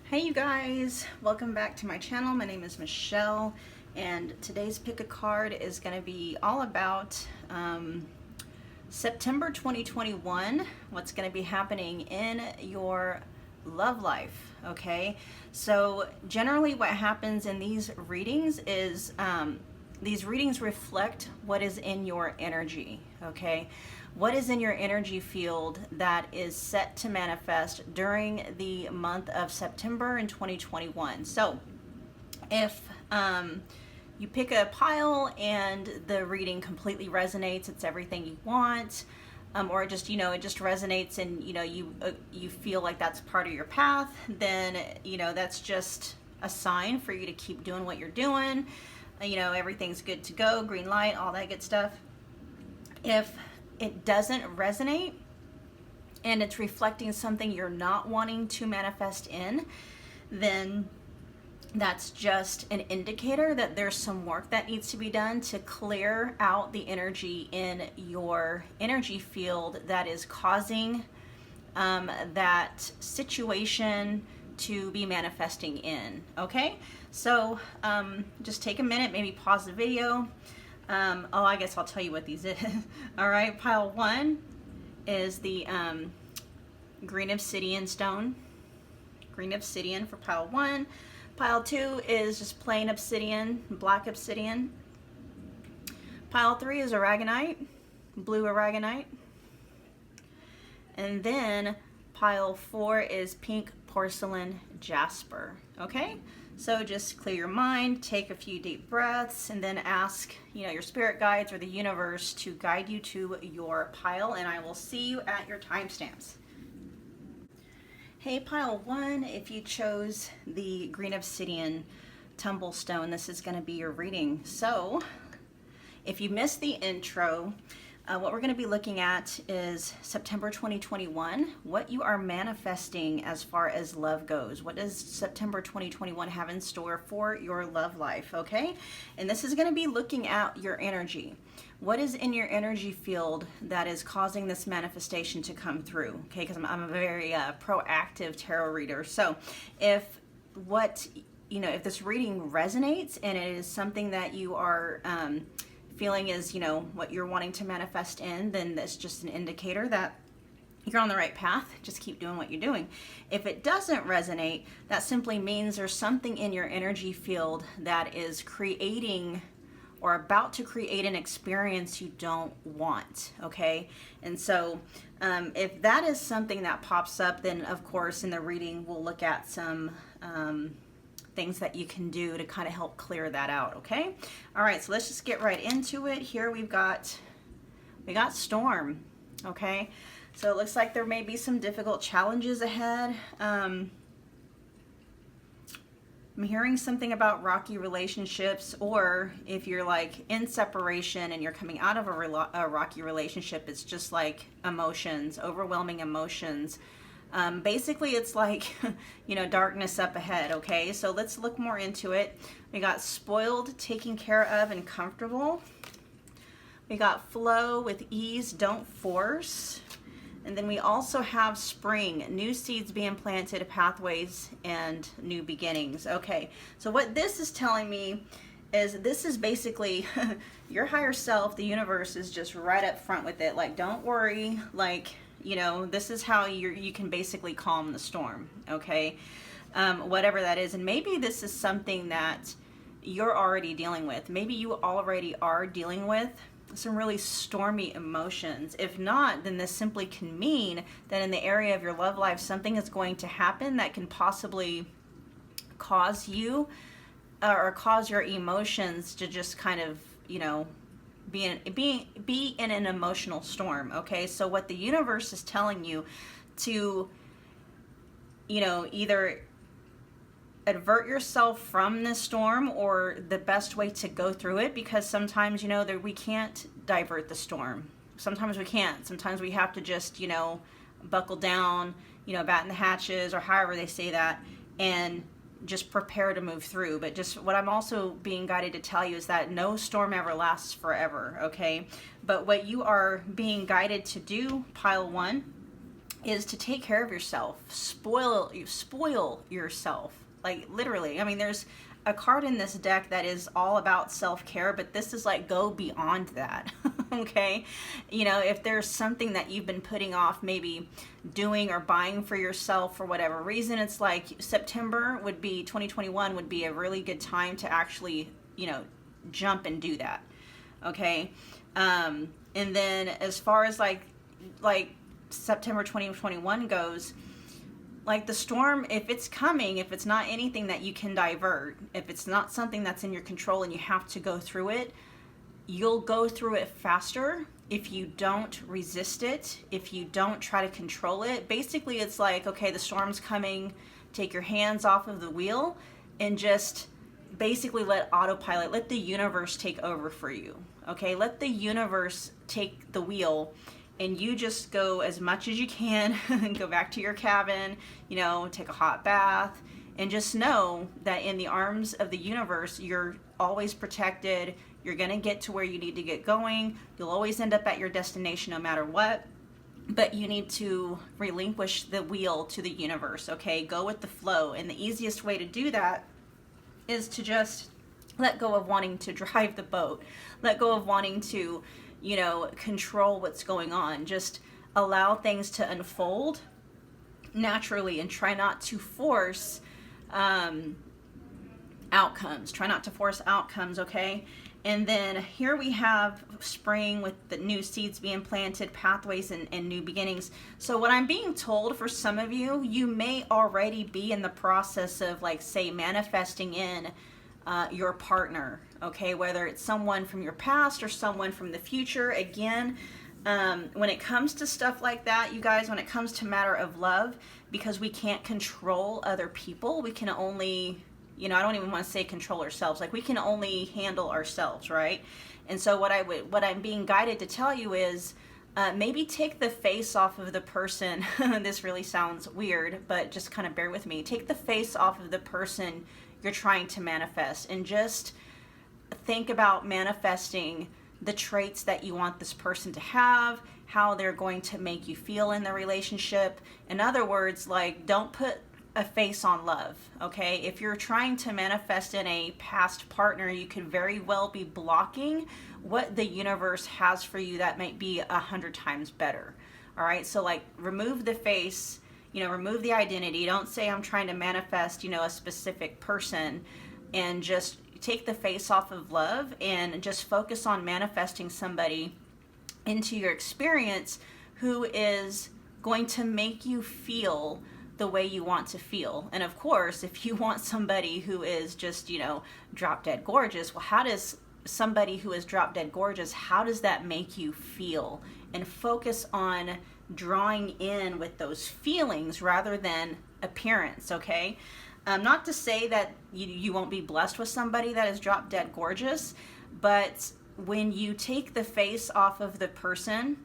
Hey you guys, welcome back to my channel. My name is Michelle and today's pick a card is going to be all about September 2021, what's going to be happening in your love life. Okay, so generally what happens in these readings is these readings reflect what is in your energy. Okay, what is in your energy field that is set to manifest during the month of September in 2021. So if you pick a pile and the reading completely resonates, it's everything you want, or it just, it just resonates and, you feel like that's part of your path, then, that's just a sign for you to keep doing what you're doing. Everything's good to go, green light, all that good stuff. If it doesn't resonate and it's reflecting something you're not wanting to manifest in, then that's just an indicator that there's some work that needs to be done to clear out the energy in your energy field that is causing that situation to be manifesting in. Okay, so just take a minute, maybe pause the video. I guess I'll tell you what these is. All right, pile one is the green obsidian stone. Green obsidian for pile one. Pile two is just plain obsidian, black obsidian. Pile three is Aragonite, blue Aragonite. And then pile four is pink porcelain Jasper. Okay, so just clear your mind, take a few deep breaths, and then ask, your spirit guides or the universe to guide you to your pile, and I will see you at your timestamps. Hey, pile one, if you chose the green obsidian tumblestone, this is going to be your reading. So if you missed the intro, what we're going to be looking at is September 2021, what you are manifesting as far as love goes. What does September 2021 have in store for your love life, okay? And this is going to be looking at your energy. What is in your energy field that is causing this manifestation to come through, okay? Because I'm a very proactive tarot reader. So if if this reading resonates and it is something that you are feeling is, what you're wanting to manifest in, then that's just an indicator that you're on the right path. Just keep doing what you're doing. If it doesn't resonate, that simply means there's something in your energy field that is creating or about to create an experience you don't want, okay? And so if that is something that pops up, then of course in the reading we'll look at some things that you can do to kind of help clear that out, okay? All right, so let's just get right into it. Here we got storm, okay? So it looks like there may be some difficult challenges ahead. I'm hearing something about rocky relationships, or if you're like in separation and you're coming out of a rocky relationship, it's just like emotions, overwhelming emotions. Basically it's like, darkness up ahead, okay? So let's look more into it. We got spoiled, taken care of, and comfortable. We got flow with ease, don't force. And then we also have spring, new seeds being planted, pathways, and new beginnings. Okay, so what this is telling me is this is basically your higher self, the universe is just right up front with it. Like, don't worry, like, this is how you can basically calm the storm, okay? Whatever that is. And maybe this is something that you're already dealing with. Maybe you already are dealing with some really stormy emotions. If not, then this simply can mean that in the area of your love life, something is going to happen that can possibly cause you or cause your emotions to just kind of, be in an emotional storm, okay? So what the universe is telling you to, either avert yourself from this storm or the best way to go through it, because sometimes, that we can't divert the storm. Sometimes we can't. Sometimes we have to just, buckle down, batten the hatches, or however they say that, and just prepare to move through. But just what I'm also being guided to tell you is that no storm ever lasts forever, okay? But what you are being guided to do, pile one, is to take care of yourself. Spoil yourself. Like literally. I mean, there's a card in this deck that is all about self-care, but this is like go beyond that. Okay, you know, if there's something that you've been putting off maybe doing or buying for yourself for whatever reason, it's like September would be 2021 would be a really good time to actually, you know, jump and do that. Okay, and then as far as like September 2021 goes, like the storm, if it's coming, if it's not anything that you can divert, if it's not something that's in your control and you have to go through it, you'll go through it faster if you don't resist it, if you don't try to control it. Basically, it's like, okay, the storm's coming, take your hands off of the wheel and just basically let autopilot, let the universe take over for you. Okay, let the universe take the wheel and you just go as much as you can and go back to your cabin, you know, take a hot bath, and just know that in the arms of the universe, you're always protected. You're going to get to where you need to get going. You'll always end up at your destination no matter what. But you need to relinquish the wheel to the universe, okay? Go with the flow. And the easiest way to do that is to just let go of wanting to drive the boat. Let go of wanting to, you know, control what's going on. Just allow things to unfold naturally and try not to force outcomes. Try not to force outcomes, okay? And then here we have spring with the new seeds being planted, pathways and new beginnings. So what I'm being told for some of you, you may already be in the process of, like, say, manifesting in your partner, okay? Whether it's someone from your past or someone from the future. Again, when it comes to stuff like that, you guys, when it comes to matter of love, because we can't control other people, we can only, you know, I don't even want to say control ourselves. Like, we can only handle ourselves, right? And so what I'm being guided to tell you is maybe take the face off of the person. This really sounds weird, but just kind of bear with me. Take the face off of the person you're trying to manifest and just think about manifesting the traits that you want this person to have, how they're going to make you feel in the relationship. In other words, like, don't put a face on love, okay? If you're trying to manifest in a past partner, you could very well be blocking what the universe has for you that might be 100 times better. All right, so like remove the face, you know, remove the identity. Don't say I'm trying to manifest, you know, a specific person, and just take the face off of love and just focus on manifesting somebody into your experience who is going to make you feel the way you want to feel. And of course, if you want somebody who is just, you know, drop dead gorgeous, well, how does somebody who is drop dead gorgeous, how does that make you feel? And focus on drawing in with those feelings rather than appearance, okay? Not to say that you won't be blessed with somebody that is drop dead gorgeous, but when you take the face off of the person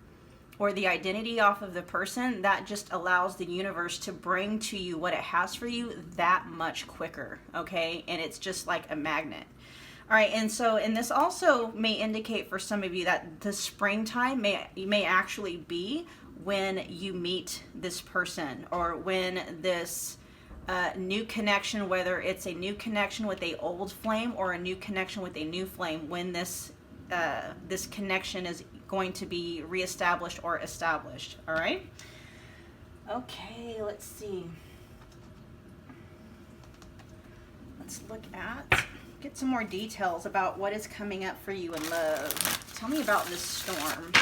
or the identity off of the person, that just allows the universe to bring to you what it has for you that much quicker, okay? And it's just like a magnet. All right, and so, and this also may indicate for some of you that the springtime may actually be when you meet this person, or when this new connection, whether it's a new connection with a old flame or a new connection with a new flame, when this this connection is going to be reestablished or established. All right. Okay, let's see. Let's look at, get some more details about what is coming up for you in love. Tell me about this storm.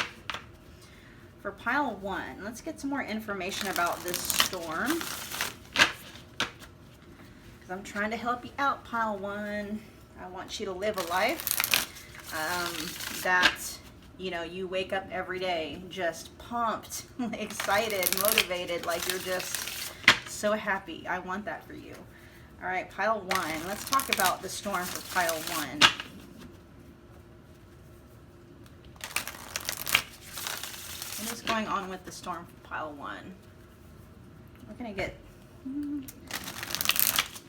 For pile one, let's get some more information about this storm, because I'm trying to help you out, pile one. I want you to live a life that, you know, you wake up every day just pumped, excited, motivated, like you're just so happy. I want that for you. All right, pile one. Let's talk about the storm for pile one. What is going on with the storm for pile one? We're going to get,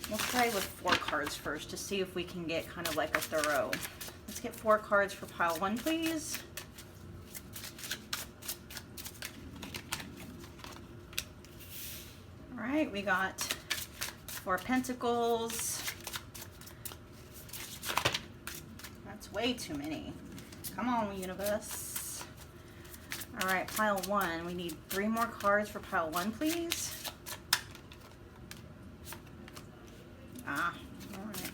we'll try with 4 cards first to see if we can get kind of like a thorough. Let's get 4 cards for pile one, please. right, we got 4 Pentacles. That's way too many. Come on, universe. All right, pile 1. We need 3 more cards for pile 1, please. Ah, all right.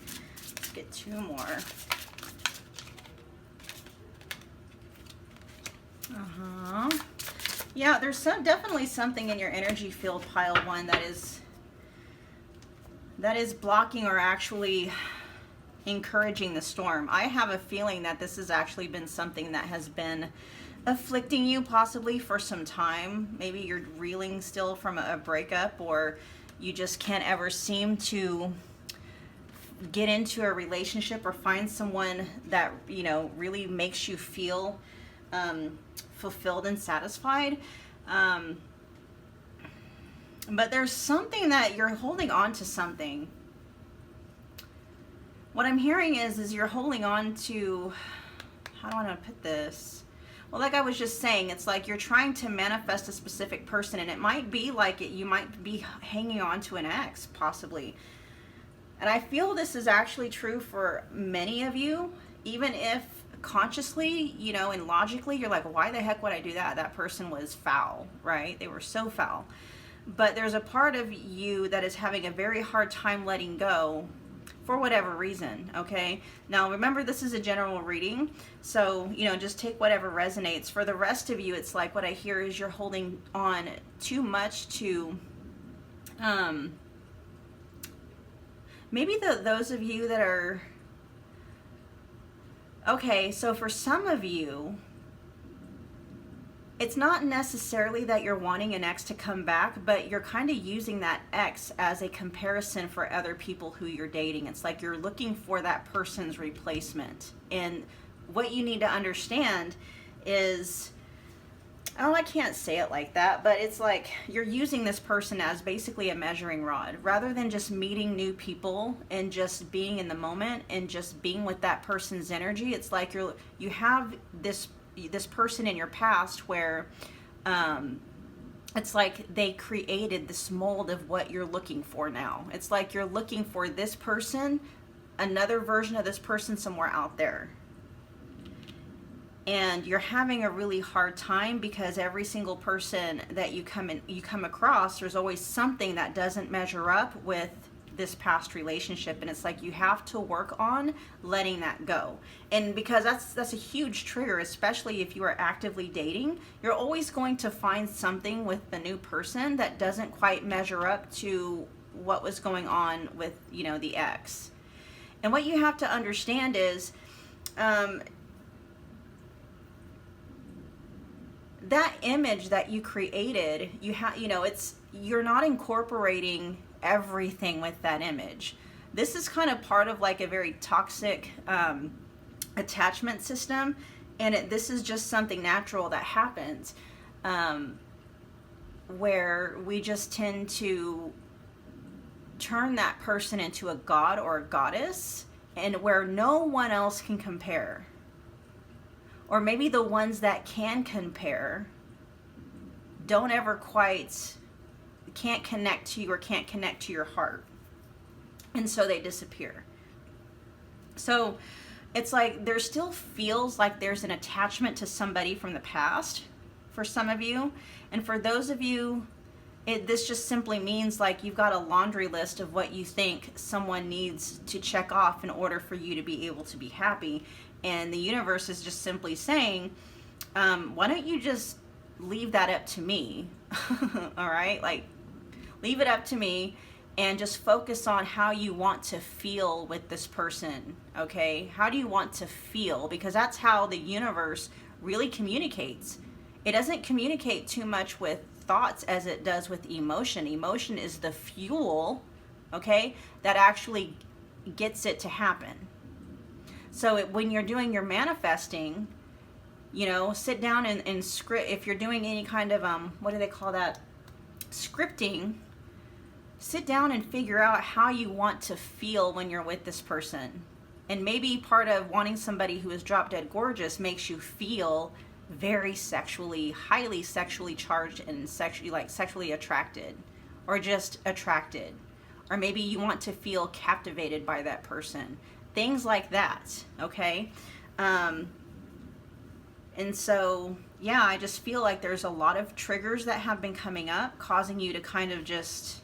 Let's get 2 more. Yeah, there's definitely something in your energy field, pile 1, that is blocking or actually encouraging the storm. I have a feeling that this has actually been something that has been afflicting you possibly for some time. Maybe you're reeling still from a breakup, or you just can't ever seem to get into a relationship or find someone that, you know, really makes you feel fulfilled and satisfied. But there's something that you're holding on to something. What I'm hearing is you're holding on to, how do I want to put this? Well, like I was just saying, it's like you're trying to manifest a specific person, and it might be like you might be hanging on to an ex, possibly. And I feel this is actually true for many of you, even if consciously, you know, and logically, you're like, why the heck would I do that? That person was foul, right? They were so foul. But there's a part of you that is having a very hard time letting go for whatever reason, okay? Now, remember, this is a general reading, so, you know, just take whatever resonates. For the rest of you, it's like what I hear is you're holding on too much to, maybe those of you that are, okay, so for some of you, it's not necessarily that you're wanting an ex to come back, but you're kind of using that ex as a comparison for other people who you're dating. It's like you're looking for that person's replacement. And what you need to understand is, oh, I can't say it like that, but it's like you're using this person as basically a measuring rod. Rather than just meeting new people and just being in the moment and just being with that person's energy, it's like you have this person in your past where it's like they created this mold of what you're looking for now. It's like you're looking for this person, another version of this person somewhere out there. And you're having a really hard time because every single person that you come across, there's always something that doesn't measure up with this past relationship, and it's like you have to work on letting that go. And because that's a huge trigger, especially if you are actively dating, you're always going to find something with the new person that doesn't quite measure up to what was going on with, you know, the ex. And what you have to understand is that image that you created, you're not incorporating everything with that image. This is kind of part of like a very toxic attachment system, and this is just something natural that happens, where we just tend to turn that person into a god or a goddess, and where no one else can compare. Or maybe the ones that can compare don't ever quite, can't connect to you or can't connect to your heart. And so they disappear. So it's like there still feels like there's an attachment to somebody from the past for some of you. And for those of you, this just simply means like you've got a laundry list of what you think someone needs to check off in order for you to be able to be happy. And the universe is just simply saying, why don't you just leave that up to me? All right? Like, leave it up to me and just focus on how you want to feel with this person, okay? How do you want to feel? Because that's how the universe really communicates. It doesn't communicate too much with thoughts as it does with emotion. Emotion is the fuel, okay, that actually gets it to happen. So when you're doing your manifesting, you know, sit down and script. If you're doing any kind of, what do they call that? Scripting. Sit down and figure out how you want to feel when you're with this person. And maybe part of wanting somebody who is drop dead gorgeous makes you feel very sexually, highly sexually charged and sexually attracted. or just attracted, or maybe you want to feel captivated by that person, things like that, okay? And so, yeah, I just feel like there's a lot of triggers that have been coming up, causing you to kind of just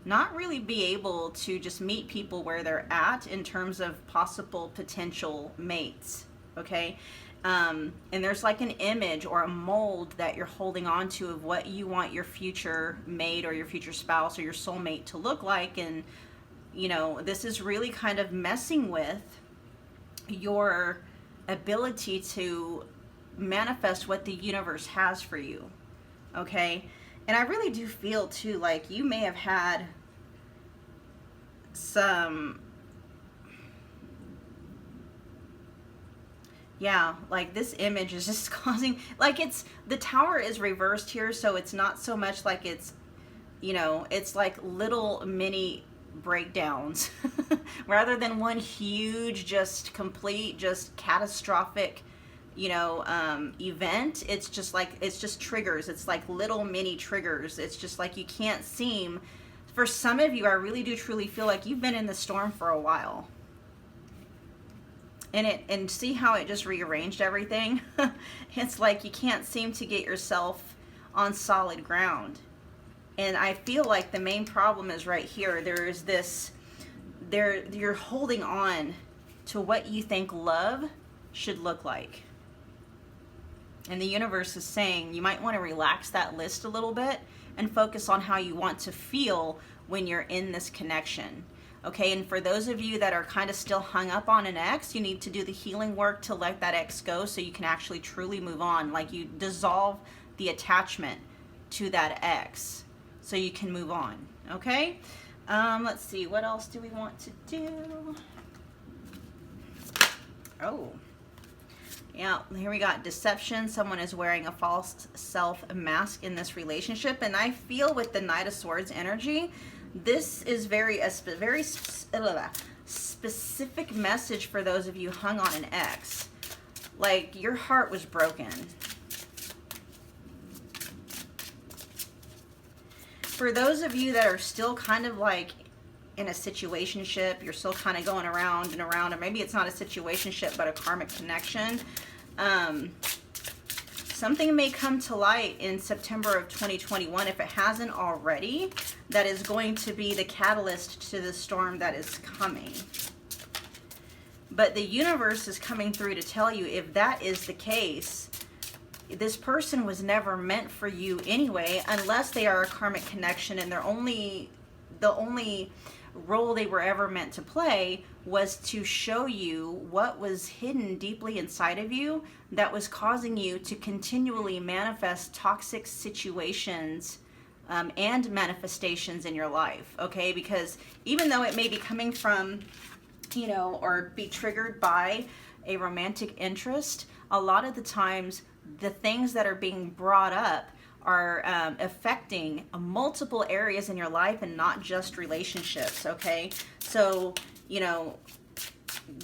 not really be able to just meet people where they're at in terms of possible potential mates, okay? And there's like an image or a mold that you're holding on to of what you want your future mate or your future spouse or your soulmate to look like. And, you know, this is really kind of messing with your ability to manifest what the universe has for you, okay? And I really do feel too like you may have had some, yeah, like this image is just causing, like, it's, the tower is reversed here, so it's not so much like it's, you know, it's like little mini breakdowns rather than one huge, just complete, just catastrophic, you know, event. It's just like, it's just triggers. It's like little mini triggers. It's just like you can't seem, for some of you, I really do truly feel like you've been in the storm for a while. And see how it just rearranged everything? It's like you can't seem to get yourself on solid ground. And I feel like the main problem is right here. There's this, you're holding on to what you think love should look like. And the universe is saying you might want to relax that list a little bit and focus on how you want to feel when you're in this connection. Okay, and for those of you that are kind of still hung up on an ex, you need to do the healing work to let that ex go so you can actually truly move on. Like, you dissolve the attachment to that ex so you can move on. Okay, let's see, what else do we want to do? Oh, yeah, here we got deception. Someone is wearing a false self mask in this relationship. And I feel with the Knight of Swords energy, this is very specific message for those of you hung on an ex. Like, your heart was broken. For those of you that are still kind of like in a situationship, you're still kind of going around and around, or maybe it's not a situationship but a karmic connection, something may come to light in September of 2021, if it hasn't already, that is going to be the catalyst to the storm that is coming. But the universe is coming through to tell you, if that is the case, this person was never meant for you anyway, unless they are a karmic connection and the only role they were ever meant to play was to show you what was hidden deeply inside of you that was causing you to continually manifest toxic situations and manifestations in your life, okay? Because even though it may be coming from, you know, or be triggered by a romantic interest, a lot of the times the things that are being brought up are affecting multiple areas in your life and not just relationships, okay? So, you know,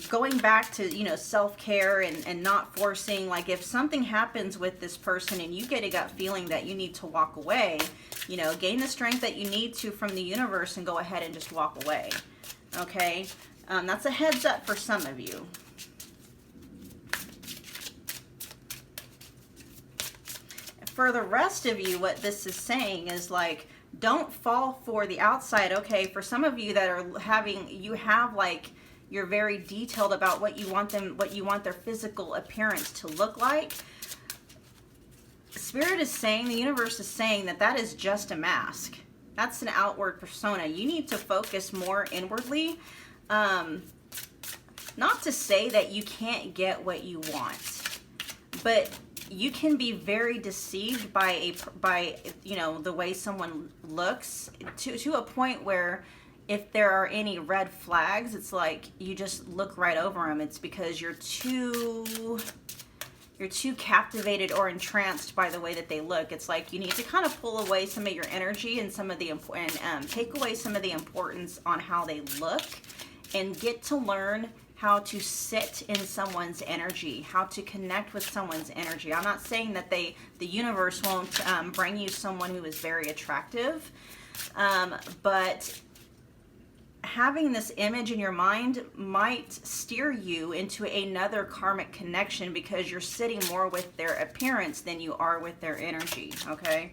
going back to, you know, self-care and not forcing, like, if something happens with this person and you get a gut feeling that you need to walk away, you know, gain the strength that you need to from the universe and go ahead and just walk away, okay? That's a heads up for some of you. For the rest of you, what this is saying is, like, don't fall for the outside. Okay, for some of you that are having, you have, like, you're very detailed about what you want them, what you want their physical appearance to look like. Spirit is saying, the universe is saying that that is just a mask. That's an outward persona. You need to focus more inwardly. Not to say that you can't get what you want, but you can be very deceived by you know, the way someone looks to a point where if there are any red flags, it's like you just look right over them. It's because you're too captivated or entranced by the way that they look. It's like you need to kind of pull away some of your energy and some of the take away some of the importance on how they look, and get to learn how to sit in someone's energy, how to connect with someone's energy. I'm not saying that the universe won't bring you someone who is very attractive, But having this image in your mind might steer you into another karmic connection because you're sitting more with their appearance than you are with their energy, okay?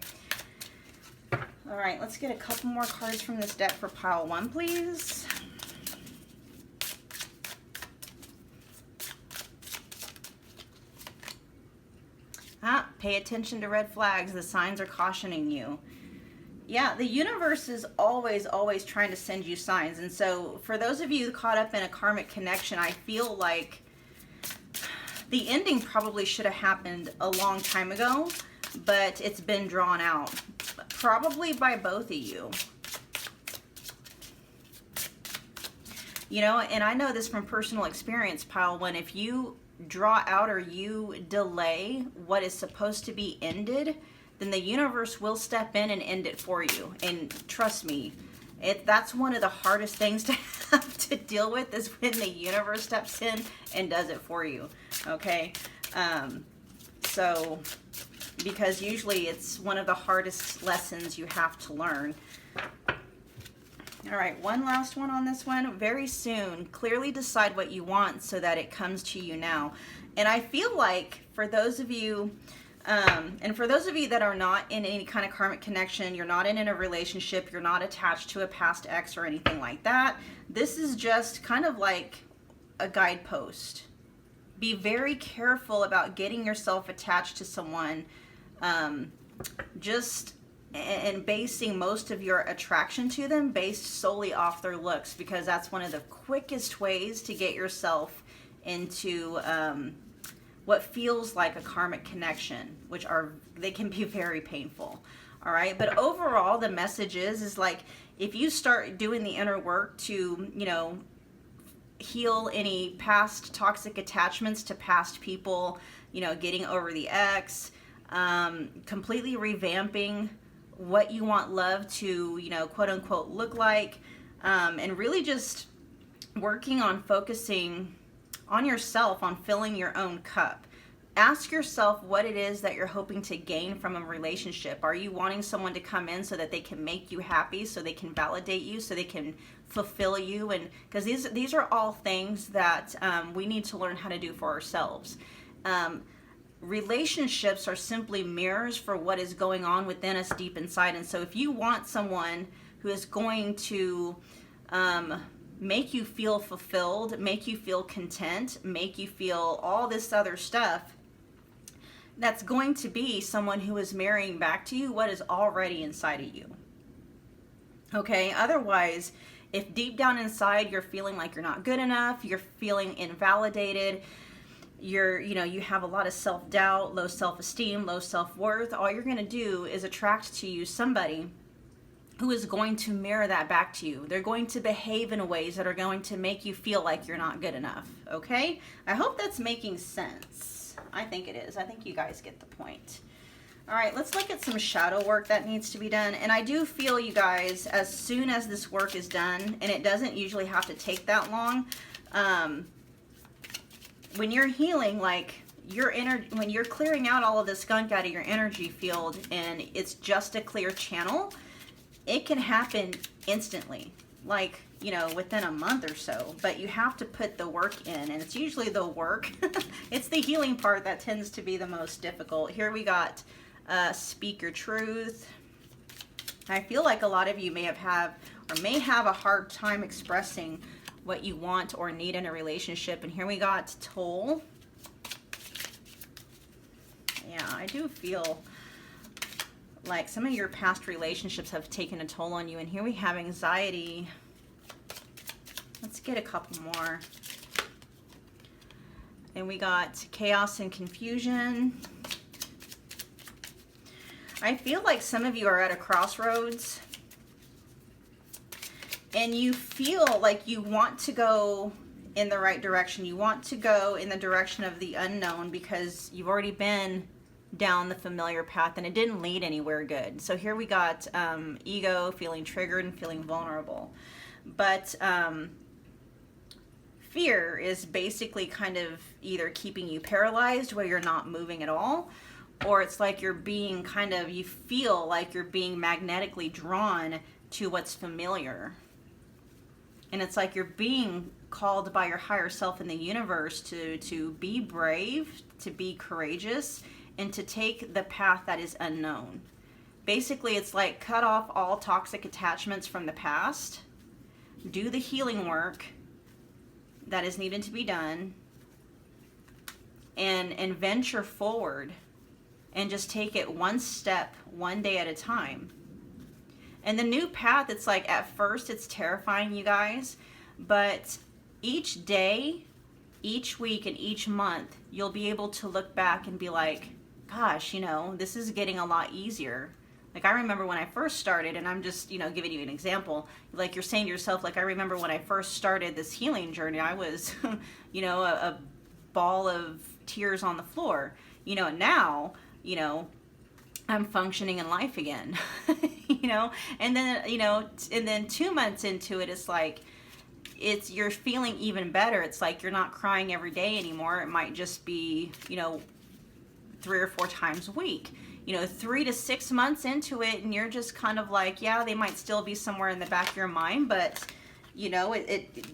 All right, let's get a couple more cards from this deck for pile 1, please. Pay attention to red flags. The signs are cautioning you. Yeah, the universe is always trying to send you signs. And so for those of you caught up in a karmic connection, I feel like the ending probably should have happened a long time ago, but it's been drawn out, probably by both of you. You know, and I know this from personal experience, pile 1. If you draw out or you delay what is supposed to be ended, then the universe will step in and end it for you. And trust me, that's one of the hardest things to have to deal with, is when the universe steps in and does it for you, okay? So, because usually it's one of the hardest lessons you have to learn. All right, one last one on this one. Very soon, clearly decide what you want so that it comes to you now. And I feel like for those of you, and for those of you that are not in any kind of karmic connection, you're not in a relationship, you're not attached to a past ex or anything like that, this is just kind of like a guidepost. Be very careful about getting yourself attached to someone, and basing most of your attraction to them based solely off their looks, because that's one of the quickest ways to get yourself into what feels like a karmic connection, which they can be very painful. All right, but overall the message is like, if you start doing the inner work to, you know, heal any past toxic attachments to past people, you know, getting over the ex, completely revamping what you want love to, you know, quote unquote look like, and really just working on focusing on yourself, on filling your own cup. Ask yourself what it is that you're hoping to gain from a relationship. Are you wanting someone to come in so that they can make you happy, so they can validate you, so they can fulfill you? And because these are all things that we need to learn how to do for ourselves. Relationships are simply mirrors for what is going on within us deep inside. And so if you want someone who is going to make you feel fulfilled, make you feel content, make you feel all this other stuff, that's going to be someone who is marrying back to you what is already inside of you. Okay, otherwise, if deep down inside you're feeling like you're not good enough, you're feeling invalidated, you have a lot of self-doubt, low self-esteem, low self-worth, all you're going to do is attract to you somebody who is going to mirror that back to you. They're going to behave in ways that are going to make you feel like you're not good enough, okay? I hope that's making sense. I think it is. I think you guys get the point. All right, let's look at some shadow work that needs to be done. And I do feel, you guys, as soon as this work is done, and it doesn't usually have to take that long, when you're healing, like when you're clearing out all of the skunk out of your energy field and it's just a clear channel, it can happen instantly, like, you know, within a month or so. But you have to put the work in, and it's usually the work. It's the healing part that tends to be the most difficult. Here we got speak your truth. I feel like a lot of you may have a hard time expressing what you want or need in a relationship. And here we got toll. Yeah, I do feel like some of your past relationships have taken a toll on you. And here we have anxiety. Let's get a couple more. And we got chaos and confusion. I feel like some of you are at a crossroads and you feel like you want to go in the right direction. You want to go in the direction of the unknown because you've already been down the familiar path and it didn't lead anywhere good. So here we got ego, feeling triggered and feeling vulnerable. But fear is basically kind of either keeping you paralyzed where you're not moving at all, or it's like you're being you feel like you're being magnetically drawn to what's familiar. And it's like you're being called by your higher self in the universe to be brave, to be courageous, and to take the path that is unknown. Basically, it's like cut off all toxic attachments from the past, do the healing work that is needed to be done, and venture forward and just take it one step, one day at a time. And the new path, it's like at first it's terrifying, you guys, but each day, each week, and each month, you'll be able to look back and be like, gosh, you know, this is getting a lot easier. Like, I remember when I first started, and I'm just, you know, giving you an example, like you're saying to yourself, like, I remember when I first started this healing journey, I was, you know, a ball of tears on the floor, you know, and now, you know, I'm functioning in life again, you know, and then, you know, and then 2 months into it, it's like, you're feeling even better. It's like you're not crying every day anymore. It might just be, you know, 3 or 4 times a week. You know, 3 to 6 months into it, and you're just kind of like, yeah, they might still be somewhere in the back of your mind, but you know,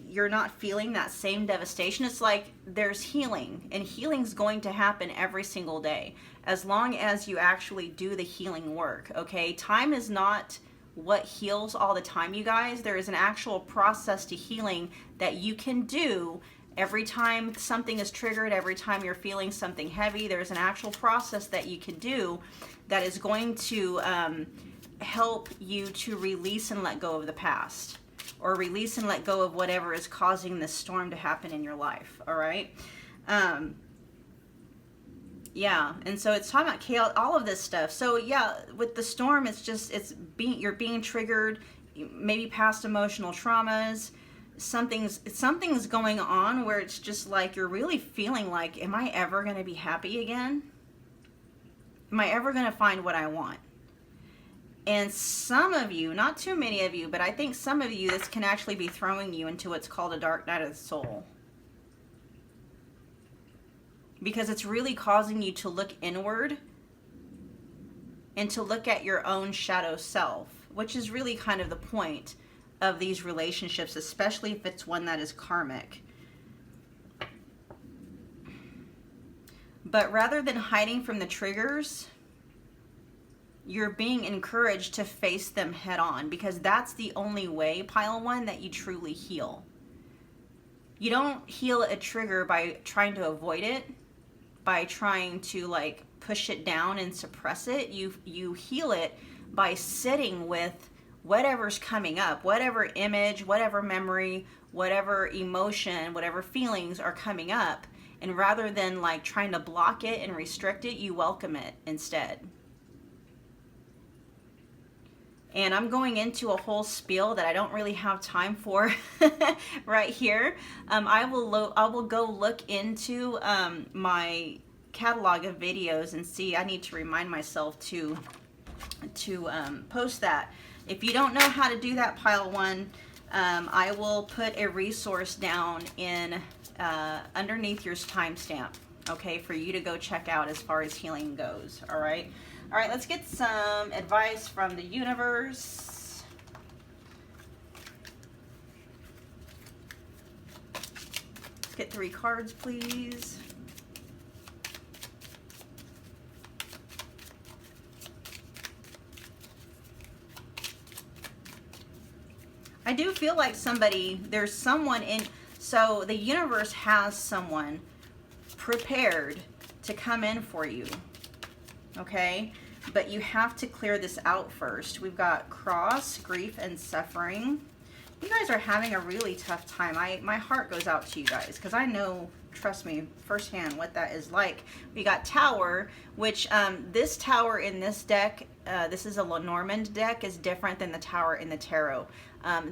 you're not feeling that same devastation. It's like there's healing, and healing's going to happen every single day as long as you actually do the healing work. Okay, time is not what heals all the time, you guys. There is an actual process to healing that you can do. Every time something is triggered, every time you're feeling something heavy, there's an actual process that you can do that is going to help you to release and let go of the past, or release and let go of whatever is causing this storm to happen in your life. All right. Yeah, and so it's talking about chaos, all of this stuff. So yeah, with the storm, it's just, you're being triggered, maybe past emotional traumas. Something's going on where it's just like you're really feeling like, am I ever going to be happy again? Am I ever going to find what I want? And some of you, not too many of you, but I think some of you, this can actually be throwing you into what's called a dark night of the soul. Because it's really causing you to look inward and to look at your own shadow self, which is really kind of the point of these relationships, especially if it's one that is karmic. But rather than hiding from the triggers, you're being encouraged to face them head on, because that's the only way, pile one, that you truly heal. You don't heal a trigger by trying to avoid it, by trying to like push it down and suppress it. You heal it by sitting with whatever's coming up, whatever image, whatever memory, whatever emotion, whatever feelings are coming up. And rather than like trying to block it and restrict it, you welcome it instead. And I'm going into a whole spiel that I don't really have time for right here. I will go look into my catalog of videos and see. I need to remind myself to post that. If you don't know how to do that, pile one, I will put a resource down in underneath your timestamp, okay, for you to go check out as far as healing goes. All right. All right, let's get some advice from the universe. Let's get 3 cards, please. I do feel like there's someone in, so the universe has someone prepared to come in for you, okay? But you have to clear this out first. We've got cross, grief, and suffering. You guys are having a really tough time. My heart goes out to you guys, because I know, trust me, firsthand what that is like. We got Tower, which this Tower in this deck, this is a Lenormand deck, is different than the Tower in the Tarot.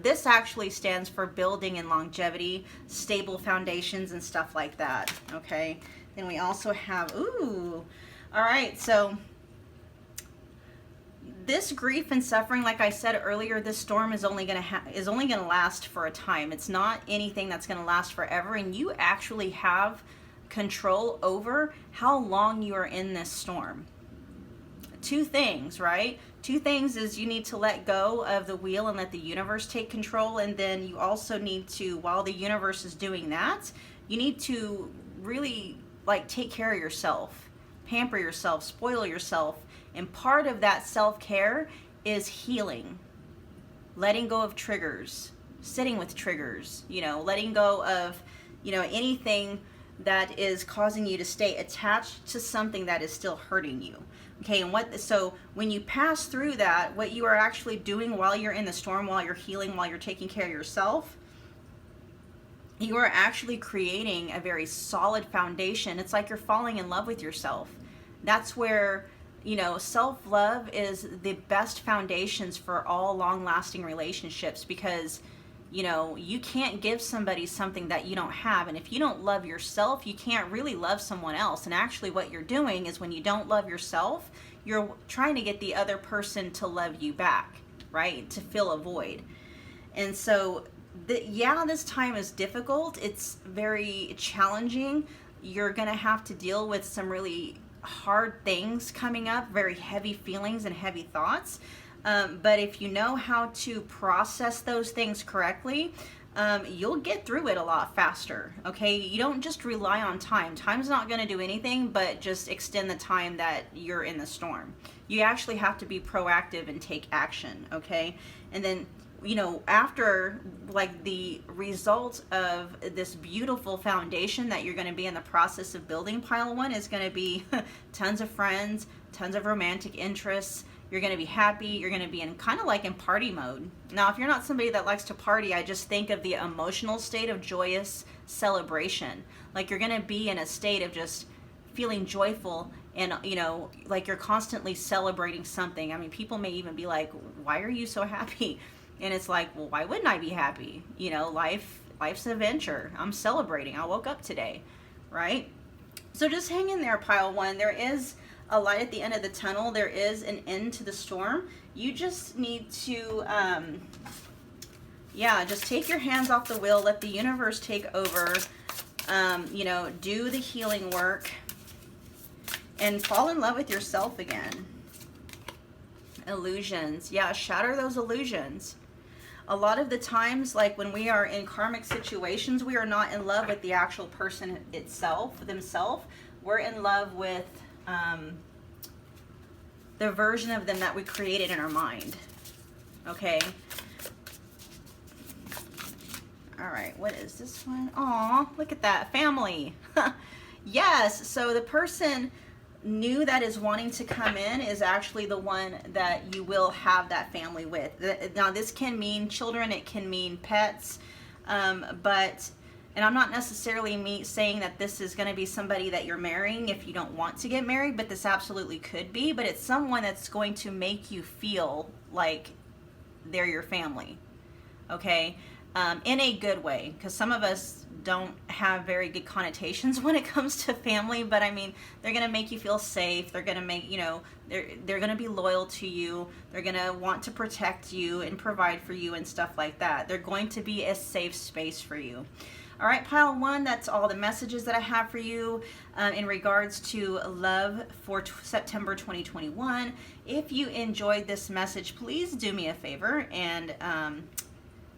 This actually stands for building and longevity, stable foundations, and stuff like that, okay? Then we also have, ooh, all right, so this grief and suffering, like I said earlier, this storm is only gonna last for a time. It's not anything that's gonna last forever, and you actually have control over how long you are in this storm. two things, right? Two things is you need to let go of the wheel and let the universe take control. And then you also need to, while the universe is doing that, you need to really like take care of yourself, pamper yourself, spoil yourself. And part of that self-care is healing, letting go of triggers, sitting with triggers, you know, letting go of, you know, anything that is causing you to stay attached to something that is still hurting you. Okay, and so when you pass through that, what you are actually doing while you're in the storm, while you're healing, while you're taking care of yourself, you are actually creating a very solid foundation. It's like you're falling in love with yourself. That's where, you know, self-love is the best foundations for all long-lasting relationships, because, you know, you can't give somebody something that you don't have. And if you don't love yourself, you can't really love someone else. And actually what you're doing is when you don't love yourself, you're trying to get the other person to love you back, right? To fill a void. And so, yeah, this time is difficult. It's very challenging. You're going to have to deal with some really hard things coming up, very heavy feelings and heavy thoughts. But if you know how to process those things correctly, you'll get through it a lot faster. Okay, you don't just rely on time. Time's not going to do anything but just extend the time that you're in the storm. You actually have to be proactive and take action. Okay, and then, you know, after like the result of this beautiful foundation that you're going to be in the process of building, pile one is going to be tons of friends, tons of romantic interests. You're going to be happy. You're going to be in kind of like in party mode. Now, if you're not somebody that likes to party, I just think of the emotional state of joyous celebration. Like you're going to be in a state of just feeling joyful and, you know, like you're constantly celebrating something. I mean, people may even be like, why are you so happy? And it's like, well, why wouldn't I be happy? You know, life's an adventure. I'm celebrating. I woke up today, right? So just hang in there, pile one. There is a light at the end of the tunnel. There is an end to the storm. You just need to, just take your hands off the wheel. Let the universe take over. You know, do the healing work and fall in love with yourself again. Illusions. Yeah, shatter those illusions. A lot of the times, like when we are in karmic situations, we are not in love with the actual person themselves. We're in love with the version of them that we created in our mind. Okay. All right, what is this one? Aw, look at that, family. Yes, so the person new that is wanting to come in is actually the one that you will have that family with. Now, this can mean children, it can mean pets, and I'm not necessarily saying that this is going to be somebody that you're marrying if you don't want to get married, but this absolutely could be. But it's someone that's going to make you feel like they're your family, okay? In a good way, because some of us don't have very good connotations when it comes to family, but I mean, they're going to make you feel safe. They're going to make, you know, they're going to be loyal to you. They're going to want to protect you and provide for you and stuff like that. They're going to be a safe space for you. All right, pile one, that's all the messages that I have for you in regards to love for September 2021. If you enjoyed this message, please do me a favor and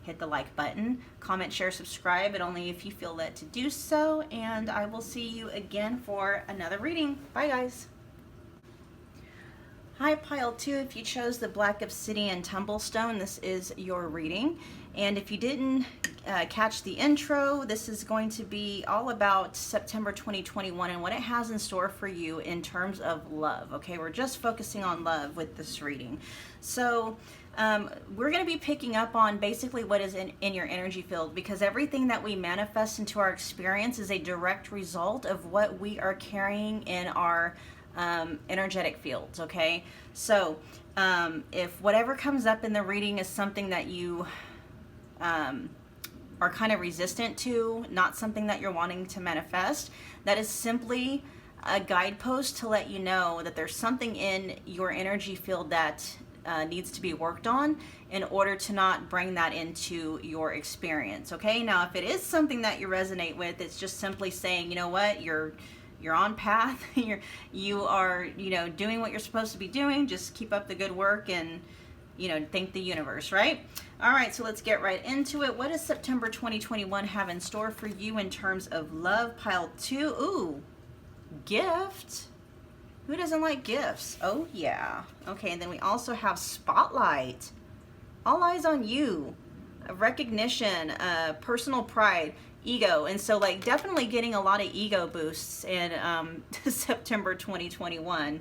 hit the like button, comment, share, subscribe, but only if you feel led to do so. And I will see you again for another reading. Bye, guys. Hi, pile two. If you chose the Black Obsidian Tumblestone, this is your reading. And if you didn't catch the intro, this is going to be all about September 2021 and what it has in store for you in terms of love. Okay, we're just focusing on love with this reading. So we're going to be picking up on basically what is in your energy field, because everything that we manifest into our experience is a direct result of what we are carrying in our energetic fields. Okay, so if whatever comes up in the reading is something that you are kind of resistant to, not something that you're wanting to manifest, that is simply a guidepost to let you know that there's something in your energy field that needs to be worked on in order to not bring that into your experience. Okay, now if it is something that you resonate with, it's just simply saying, you know what, you're you're on path. You are, you know, doing what you're supposed to be doing. Just keep up the good work and, you know, thank the universe, right? All right, so let's get right into it. What does September 2021 have in store for you in terms of love? Pile 2. Ooh, gift. Who doesn't like gifts? Oh, yeah. Okay, and then we also have spotlight. All eyes on you. Recognition, personal pride, ego. And so, like, definitely getting a lot of ego boosts in September 2021.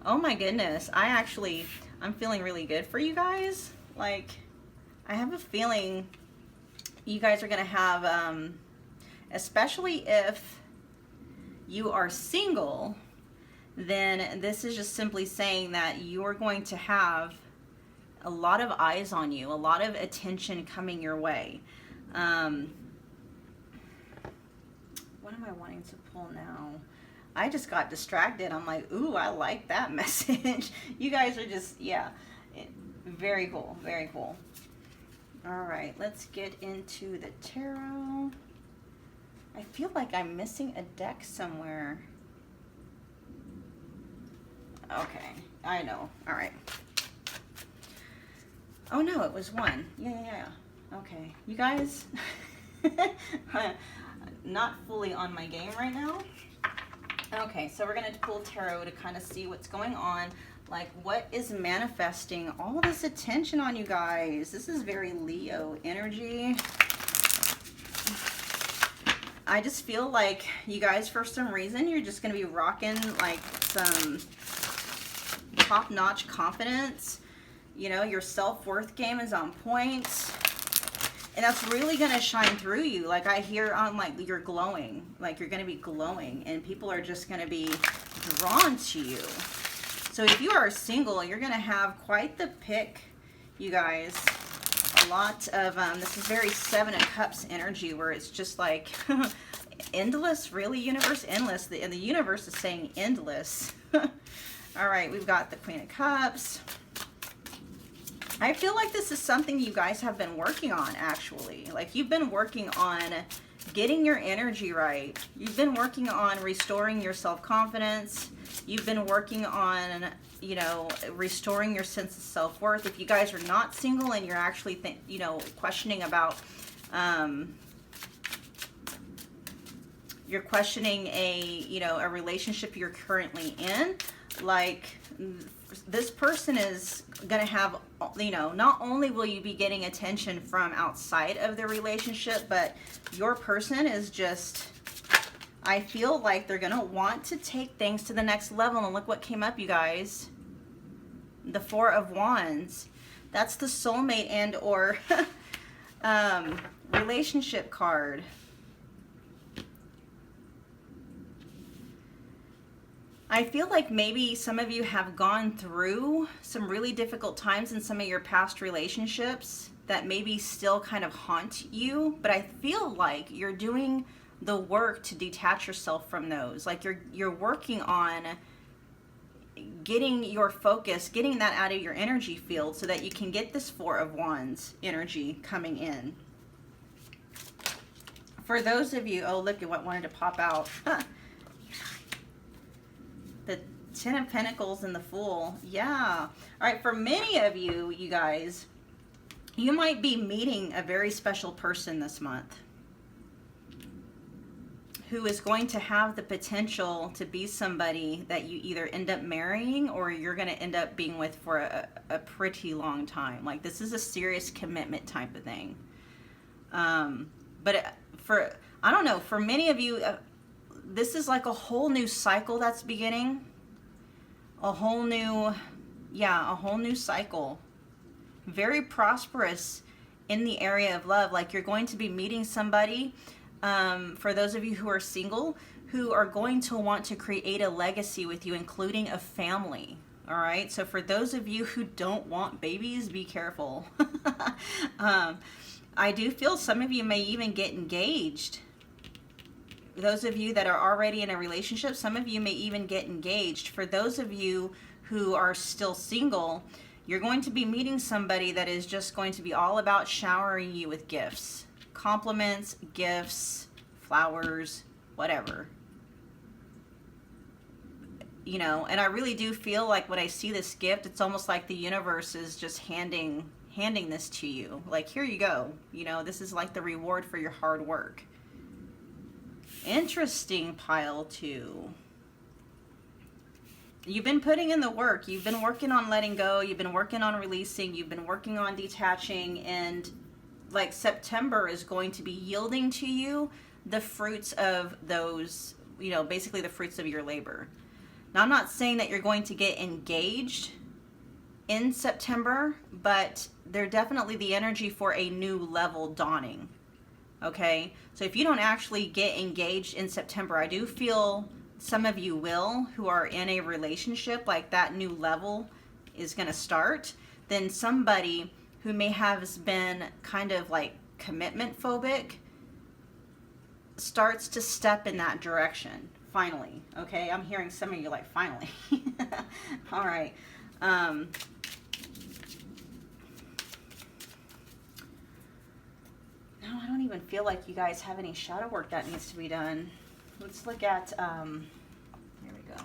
Oh my goodness. I'm feeling really good for you guys. Like, I have a feeling you guys are going to have, especially if you are single, then this is just simply saying that you are going to have a lot of eyes on you, a lot of attention coming your way. What am I wanting to pull now? I just got distracted. I'm like, ooh, I like that message. You guys are just, yeah, very cool, very cool. All right, let's get into the tarot. I feel like I'm missing a deck somewhere. Okay, I know. All right. Oh no, it was one. Yeah. Okay, you guys, not fully on my game right now. Okay, so we're gonna pull tarot to kind of see what's going on. Like, what is manifesting all this attention on you guys? This is very Leo energy. I just feel like you guys, for some reason, you're just gonna be rocking like some top-notch confidence. You know, your self-worth game is on point. And that's really going to shine through you. Like, I hear on, like, you're glowing. Like, you're going to be glowing. And people are just going to be drawn to you. So if you are single, you're going to have quite the pick, you guys. A lot of, this is very 7 of Cups energy, where it's just like, endless, really, universe, endless. And the universe is saying endless. All right, we've got the Queen of Cups. I feel like this is something you guys have been working on, actually. Like, you've been working on getting your energy right. You've been working on restoring your self-confidence. You've been working on, you know, restoring your sense of self-worth. If you guys are not single and you're actually, you know, questioning about, you're questioning you know, a relationship you're currently in, like, this person is going to have, you know, not only will you be getting attention from outside of the relationship, but your person is just, I feel like they're going to want to take things to the next level. And look what came up, you guys. The 4 of Wands. That's the soulmate and or relationship card. I feel like maybe some of you have gone through some really difficult times in some of your past relationships that maybe still kind of haunt you, but I feel like you're doing the work to detach yourself from those. Like, you're working on getting your focus, getting that out of your energy field so that you can get this 4 of Wands energy coming in. For those of you, oh, look at what wanted to pop out. The 10 of Pentacles and the Fool. Yeah. All right, for many of you, you guys, you might be meeting a very special person this month who is going to have the potential to be somebody that you either end up marrying or you're going to end up being with for a pretty long time. Like, this is a serious commitment type of thing. But I don't know, for many of you, this is like a whole new cycle that's beginning. A whole new cycle. Very prosperous in the area of love. Like, you're going to be meeting somebody, for those of you who are single, who are going to want to create a legacy with you, including a family. All right. So for those of you who don't want babies, be careful. I do feel some of you may even get engaged. Those of you that are already in a relationship, some of you may even get engaged. For those of you who are still single, you're going to be meeting somebody that is just going to be all about showering you with gifts. Compliments, gifts, flowers, whatever. you know, and I really do feel like when I see this gift, it's almost like the universe is just handing this to you. Like, here you go. You know, this is like the reward for your hard work. Interesting, pile 2. You've been putting in the work. You've been working on letting go. You've been working on releasing. You've been working on detaching. And like September is going to be yielding to you the fruits of those, you know, basically the fruits of your labor. Now, I'm not saying that you're going to get engaged in September, but they're definitely the energy for a new level dawning. Okay? So if you don't actually get engaged in September, I do feel some of you will, who are in a relationship, like that new level is going to start. Then somebody who may have been kind of like commitment phobic starts to step in that direction. Finally. Okay, I'm hearing some of you like, finally. All right. No, I don't even feel like you guys have any shadow work that needs to be done. Let's look at, here we go.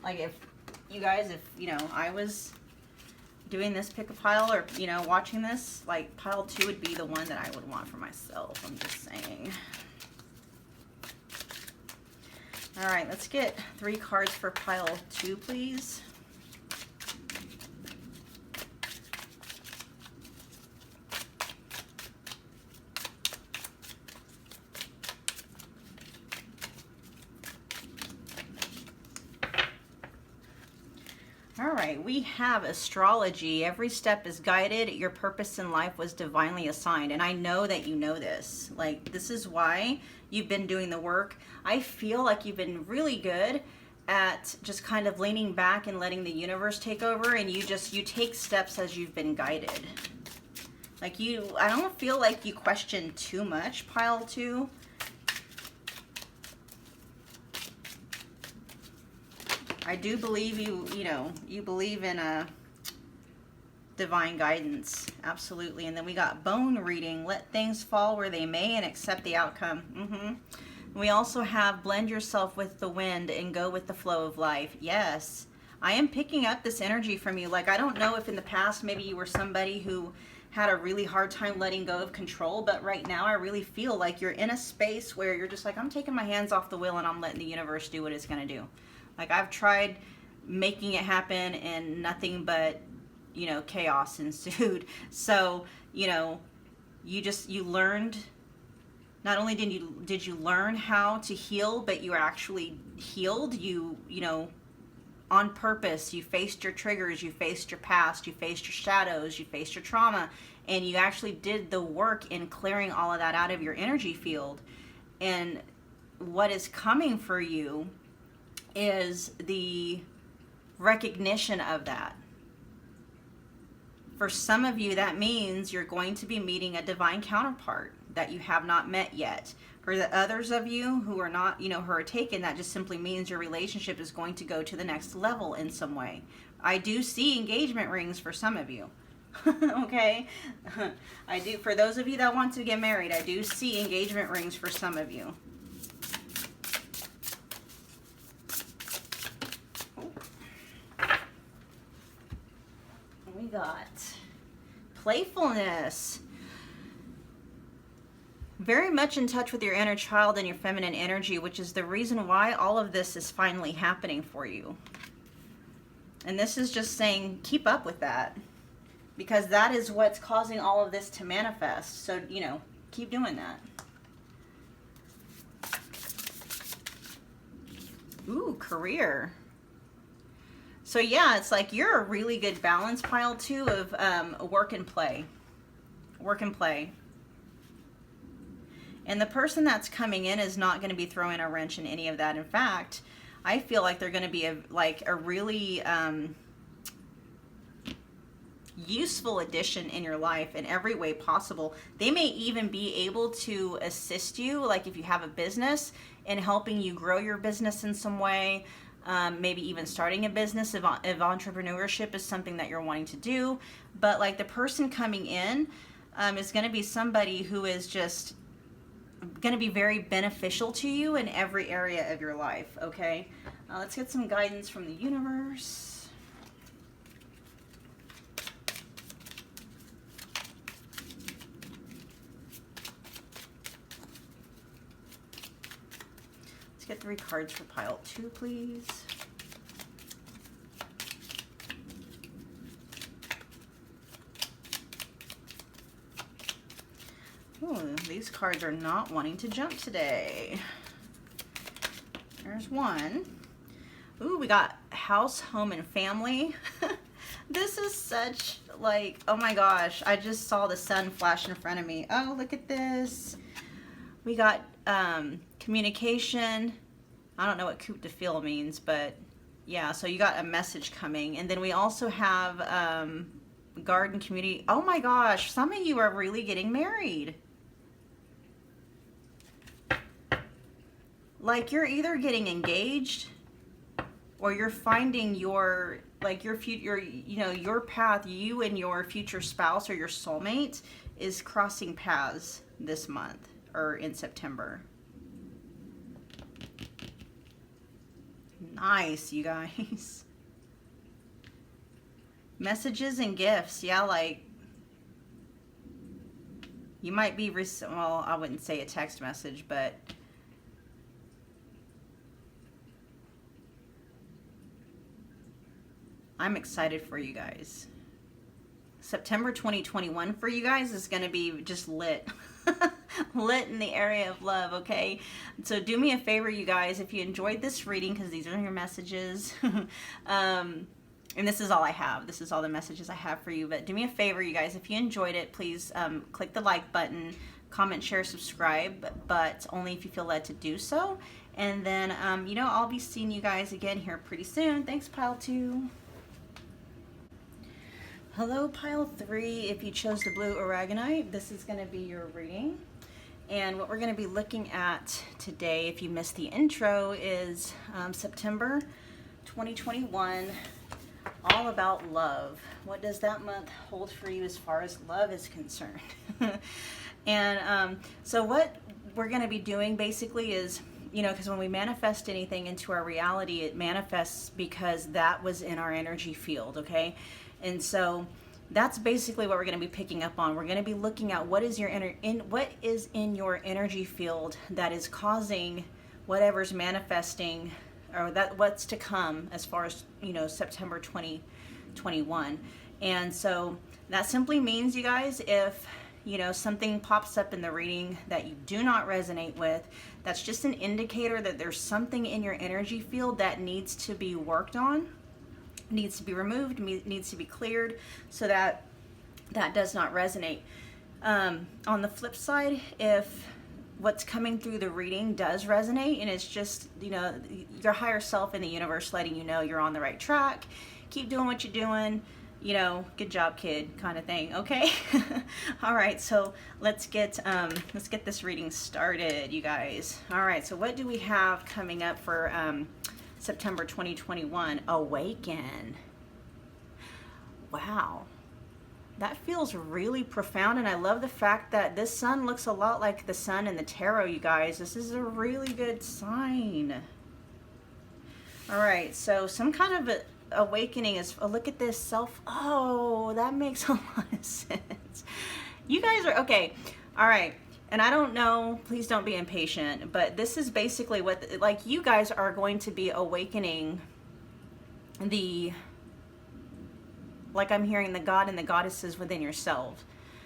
Like if you guys, if, you know, I was doing this pick a pile or, you know, watching this, like pile 2 would be the one that I would want for myself. I'm just saying. All right, let's get 3 cards for pile 2, please. All right, we have astrology. Every step is guided. Your purpose in life was divinely assigned. And I know that you know this. Like, this is why you've been doing the work. I feel like you've been really good at just kind of leaning back and letting the universe take over. And you take steps as you've been guided. Like I don't feel like you question too much, pile 2. I do believe you believe in a divine guidance. Absolutely. And then we got bone reading. Let things fall where they may and accept the outcome. We also have blend yourself with the wind and go with the flow of life. Yes. I am picking up this energy from you. Like, I don't know if in the past maybe you were somebody who had a really hard time letting go of control, but right now I really feel like you're in a space where you're just like, I'm taking my hands off the wheel and I'm letting the universe do what it's going to do. Like, I've tried making it happen and nothing but, you know, chaos ensued. So, you know, you learned, not only did you learn how to heal, but you actually healed. You know, on purpose, you faced your triggers, you faced your past, you faced your shadows, you faced your trauma, and you actually did the work in clearing all of that out of your energy field. And what is coming for you is the recognition of that. For some of you, that means you're going to be meeting a divine counterpart that you have not met yet. For the others of you who are not, you know, who are taken, that just simply means your relationship is going to go to the next level in some way. I do see engagement rings for some of you. Okay? I do. For those of you that want to get married, I do see engagement rings for some of you. We got playfulness. Very much in touch with your inner child and your feminine energy, which is the reason why all of this is finally happening for you. And this is just saying, keep up with that, because that is what's causing all of this to manifest. So, you know, keep doing that. Ooh, career. So yeah, it's like you're a really good balance, pile 2, of work and play. Work and play. And the person that's coming in is not going to be throwing a wrench in any of that. In fact, I feel like they're going to be a really useful addition in your life in every way possible. They may even be able to assist you, like if you have a business, in helping you grow your business in some way. Maybe even starting a business if entrepreneurship is something that you're wanting to do. But like the person coming in is going to be somebody who is just going to be very beneficial to you in every area of your life, okay? Let's get some guidance from the universe. Let's get 3 cards for pile 2, please. Ooh, these cards are not wanting to jump today. There's one. Ooh, we got house, home, and family. This is such like, oh my gosh, I just saw the sun flash in front of me. Oh, look at this. We got communication. I don't know what coup de fil means, but yeah, so you got a message coming. And then we also have garden community. Oh my gosh, some of you are really getting married. Like you're either getting engaged or you're finding your, like your future, you know, your path, you and your future spouse or your soulmate is crossing paths this month or in September. Nice, you guys. Messages and gifts. Yeah, like you might be, well, I wouldn't say a text message, but I'm excited for you guys. September 2021 for you guys is going to be just lit. Lit in the area of love, okay? So do me a favor, you guys, if you enjoyed this reading, because these are your messages, and this is all I have. This is all the messages I have for you. But do me a favor, you guys, if you enjoyed it, please click the like button, comment, share, subscribe, but only if you feel led to do so. And then, you know, I'll be seeing you guys again here pretty soon. Thanks, pile 2. Hello, pile 3. If you chose the blue Aragonite, this is going to be your reading. And what we're going to be looking at today, if you missed the intro, is September 2021, all about love. What does that month hold for you as far as love is concerned? And so what we're going to be doing basically is, you know, because when we manifest anything into our reality, it manifests because that was in our energy field, okay? And so that's basically what we're going to be picking up on. We're going to be looking at what is what is in your energy field that is causing whatever's manifesting, or that what's to come as far as, you know, September 2021. And so that simply means, you guys, if, you know, something pops up in the reading that you do not resonate with, that's just an indicator that there's something in your energy field that needs to be worked on, needs to be removed, needs to be cleared, so that that does not resonate. On the flip side, if what's coming through the reading does resonate, and it's just, you know, your higher self in the universe letting you know you're on the right track, keep doing what you're doing, you know, good job, kid, kind of thing, okay? All right, so let's get this reading started, you guys. All right, so what do we have coming up for September 2021? Awaken. Wow, that feels really profound, and I love the fact that this sun looks a lot like the sun in the tarot, you guys. This is a really good sign. All right, so some kind of awakening is, oh, look at this self. Oh, that makes a lot of sense. You guys are okay. All right. And I don't know, please don't be impatient, but this is basically what, like, you guys are going to be awakening the, like I'm hearing, the God and the goddesses within yourself.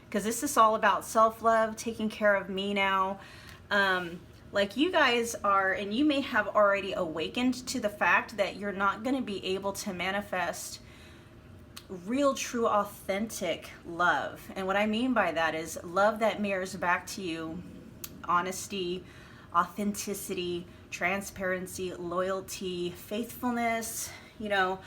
Because this is all about self-love, taking care of me now. Like you guys are, and you may have already awakened to the fact that you're not going to be able to manifest real, true, authentic love. And what I mean by that is love that mirrors back to you honesty, authenticity, transparency, loyalty, faithfulness, you know,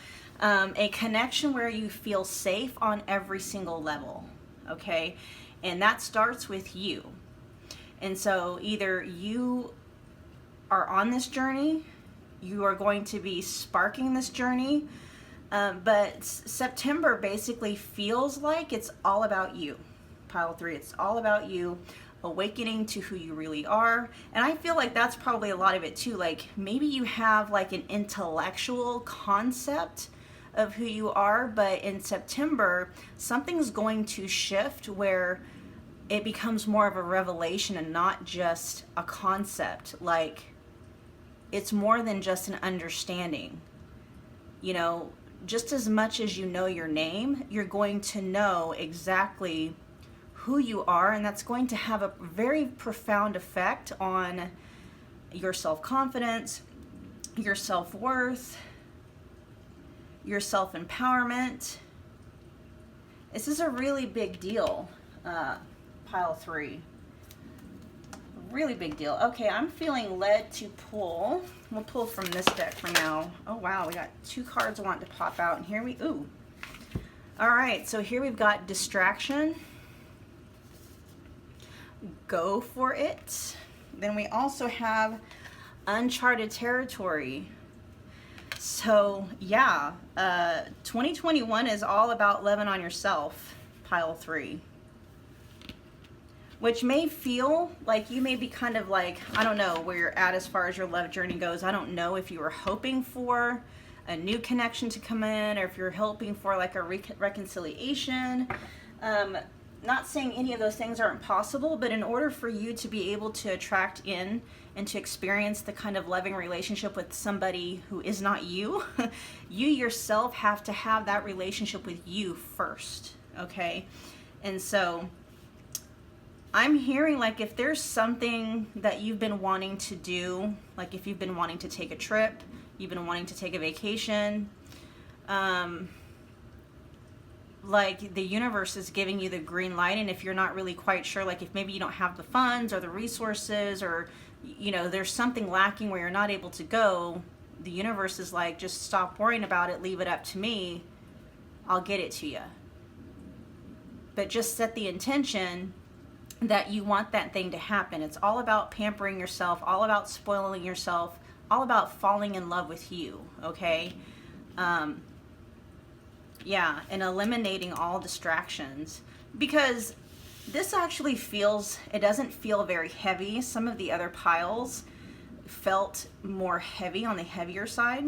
a connection where you feel safe on every single level, okay? And that starts with you. And so either you are on this journey, you are going to be sparking this journey, but September basically feels like it's all about you. Pile 3, it's all about you, awakening to who you really are. And I feel like that's probably a lot of it too. Like maybe you have like an intellectual concept of who you are, but in September, something's going to shift where it becomes more of a revelation and not just a concept. Like it's more than just an understanding. You know, just as much as you know your name, you're going to know exactly who you are, and that's going to have a very profound effect on your self-confidence, your self-worth, your self-empowerment. This is a really big deal, pile 3. Really big deal. Okay, I'm feeling led to pull. We'll pull from this deck for now. Oh wow, we got 2 cards I want to pop out, and here we, ooh. All right, so here we've got distraction. Go for it. Then we also have uncharted territory. So yeah, 2021 is all about loving on yourself, pile 3. Which may feel like you may be kind of like, I don't know where you're at as far as your love journey goes. I don't know if you were hoping for a new connection to come in, or if you're hoping for like a reconciliation. Not saying any of those things aren't possible, but in order for you to be able to attract in and to experience the kind of loving relationship with somebody who is not you, you yourself have to have that relationship with you first, okay? And so I'm hearing like if there's something that you've been wanting to do, like if you've been wanting to take a trip, you've been wanting to take a vacation, like the universe is giving you the green light. And if you're not really quite sure, like if maybe you don't have the funds or the resources, or you know there's something lacking where you're not able to go, the universe is like, just stop worrying about it, leave it up to me, I'll get it to you. But just set the intention that you want that thing to happen. It's all about pampering yourself, all about spoiling yourself, all about falling in love with you, okay? Yeah, and eliminating all distractions, because this actually feels, it doesn't feel very heavy. Some of the other piles felt more heavy, on the heavier side,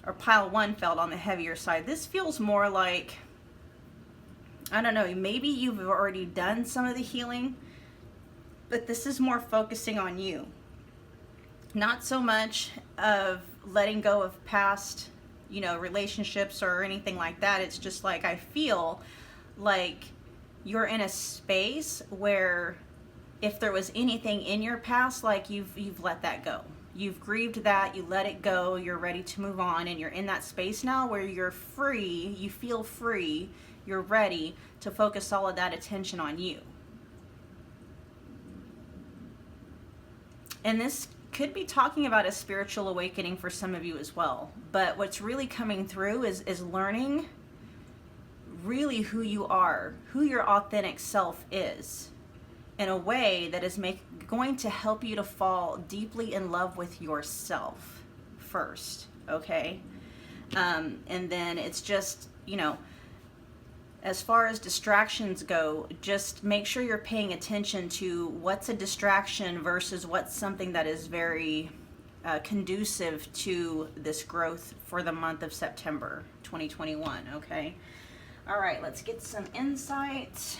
or pile 1 felt on the heavier side. This feels more like, I don't know, maybe you've already done some of the healing, but this is more focusing on you. Not so much of letting go of past, you know, relationships or anything like that. It's just like, I feel like you're in a space where if there was anything in your past, like you've let that go. You've grieved that, you let it go, you're ready to move on, and you're in that space now where you're free, you feel free, you're ready to focus all of that attention on you. And this could be talking about a spiritual awakening for some of you as well. But what's really coming through is learning really who you are, who your authentic self is, in a way that is going to help you to fall deeply in love with yourself first, okay? And then it's just, you know, as far as distractions go, just make sure you're paying attention to what's a distraction versus what's something that is very conducive to this growth for the month of September 2021, okay? All right, let's get some insight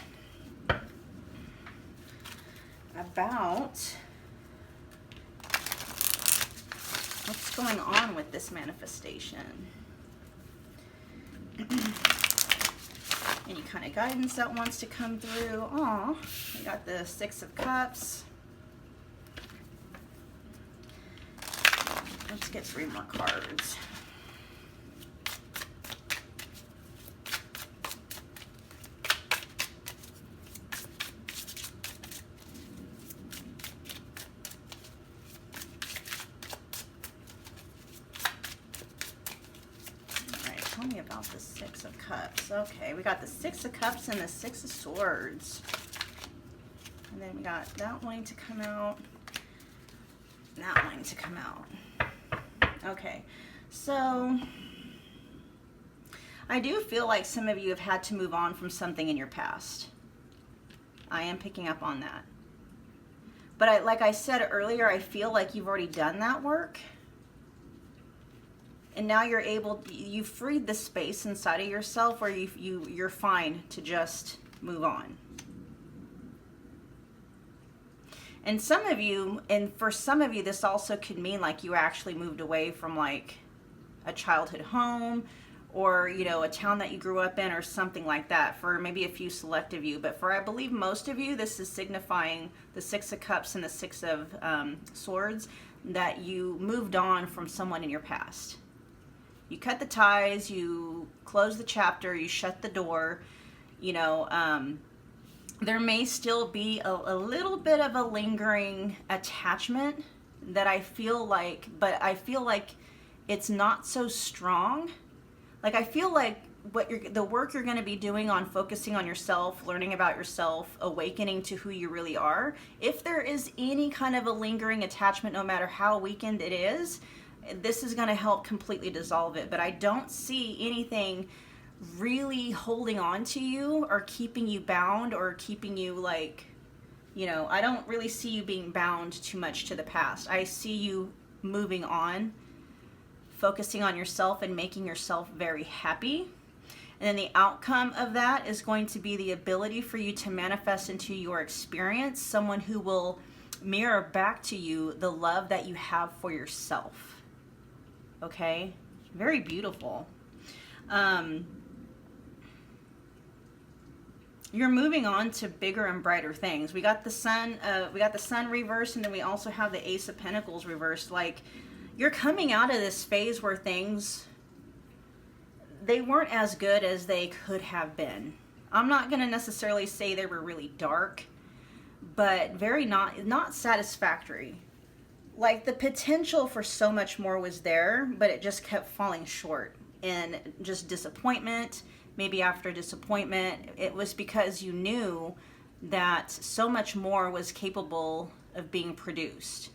about what's going on with this manifestation. Any kind of guidance that wants to come through. Oh, we got the 6 of Cups. Let's get 3 more cards. Tell me about the 6 of Cups. Okay, we got the 6 of Cups and the 6 of Swords. And then we got that wanting to come out, that wanting to come out. Okay, so I do feel like some of you have had to move on from something in your past. I am picking up on that. But like I said earlier, I feel like you've already done that work. And now you've freed the space inside of yourself where you're fine to just move on. And for some of you, this also could mean like you actually moved away from like a childhood home, or, you know, a town that you grew up in or something like that, for maybe a few select of you. But for, I believe, most of you, this is signifying the Six of Cups and the Six of Swords, that you moved on from someone in your past. You cut the ties, you close the chapter, you shut the door. You know, there may still be a little bit of a lingering attachment that I feel like, but I feel like it's not so strong. Like, I feel like the work you're going to be doing on focusing on yourself, learning about yourself, awakening to who you really are, if there is any kind of a lingering attachment, no matter how weakened it is, this is going to help completely dissolve it. But I don't see anything really holding on to you or keeping you bound or keeping you, like, you know, I don't really see you being bound too much to the past. I see you moving on, focusing on yourself and making yourself very happy. And then the outcome of that is going to be the ability for you to manifest into your experience someone who will mirror back to you the love that you have for yourself. Okay? Very beautiful. You're moving on to bigger and brighter things. We got the sun reversed, and then we also have the Ace of Pentacles reversed. Like, you're coming out of this phase where things, they weren't as good as they could have been. I'm not going to necessarily say they were really dark, but very not satisfactory. Like, the potential for so much more was there, but it just kept falling short. And just disappointment, maybe after disappointment, it was because you knew that so much more was capable of being produced.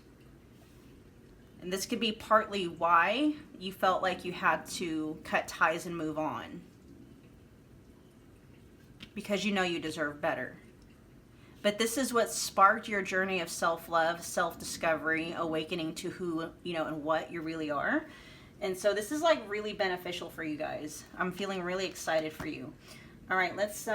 And this could be partly why you felt like you had to cut ties and move on. Because you know you deserve better. But this is what sparked your journey of self-love, self-discovery, awakening to who, you know, and what you really are. And so this is like really beneficial for you guys. I'm feeling really excited for you. All right, let's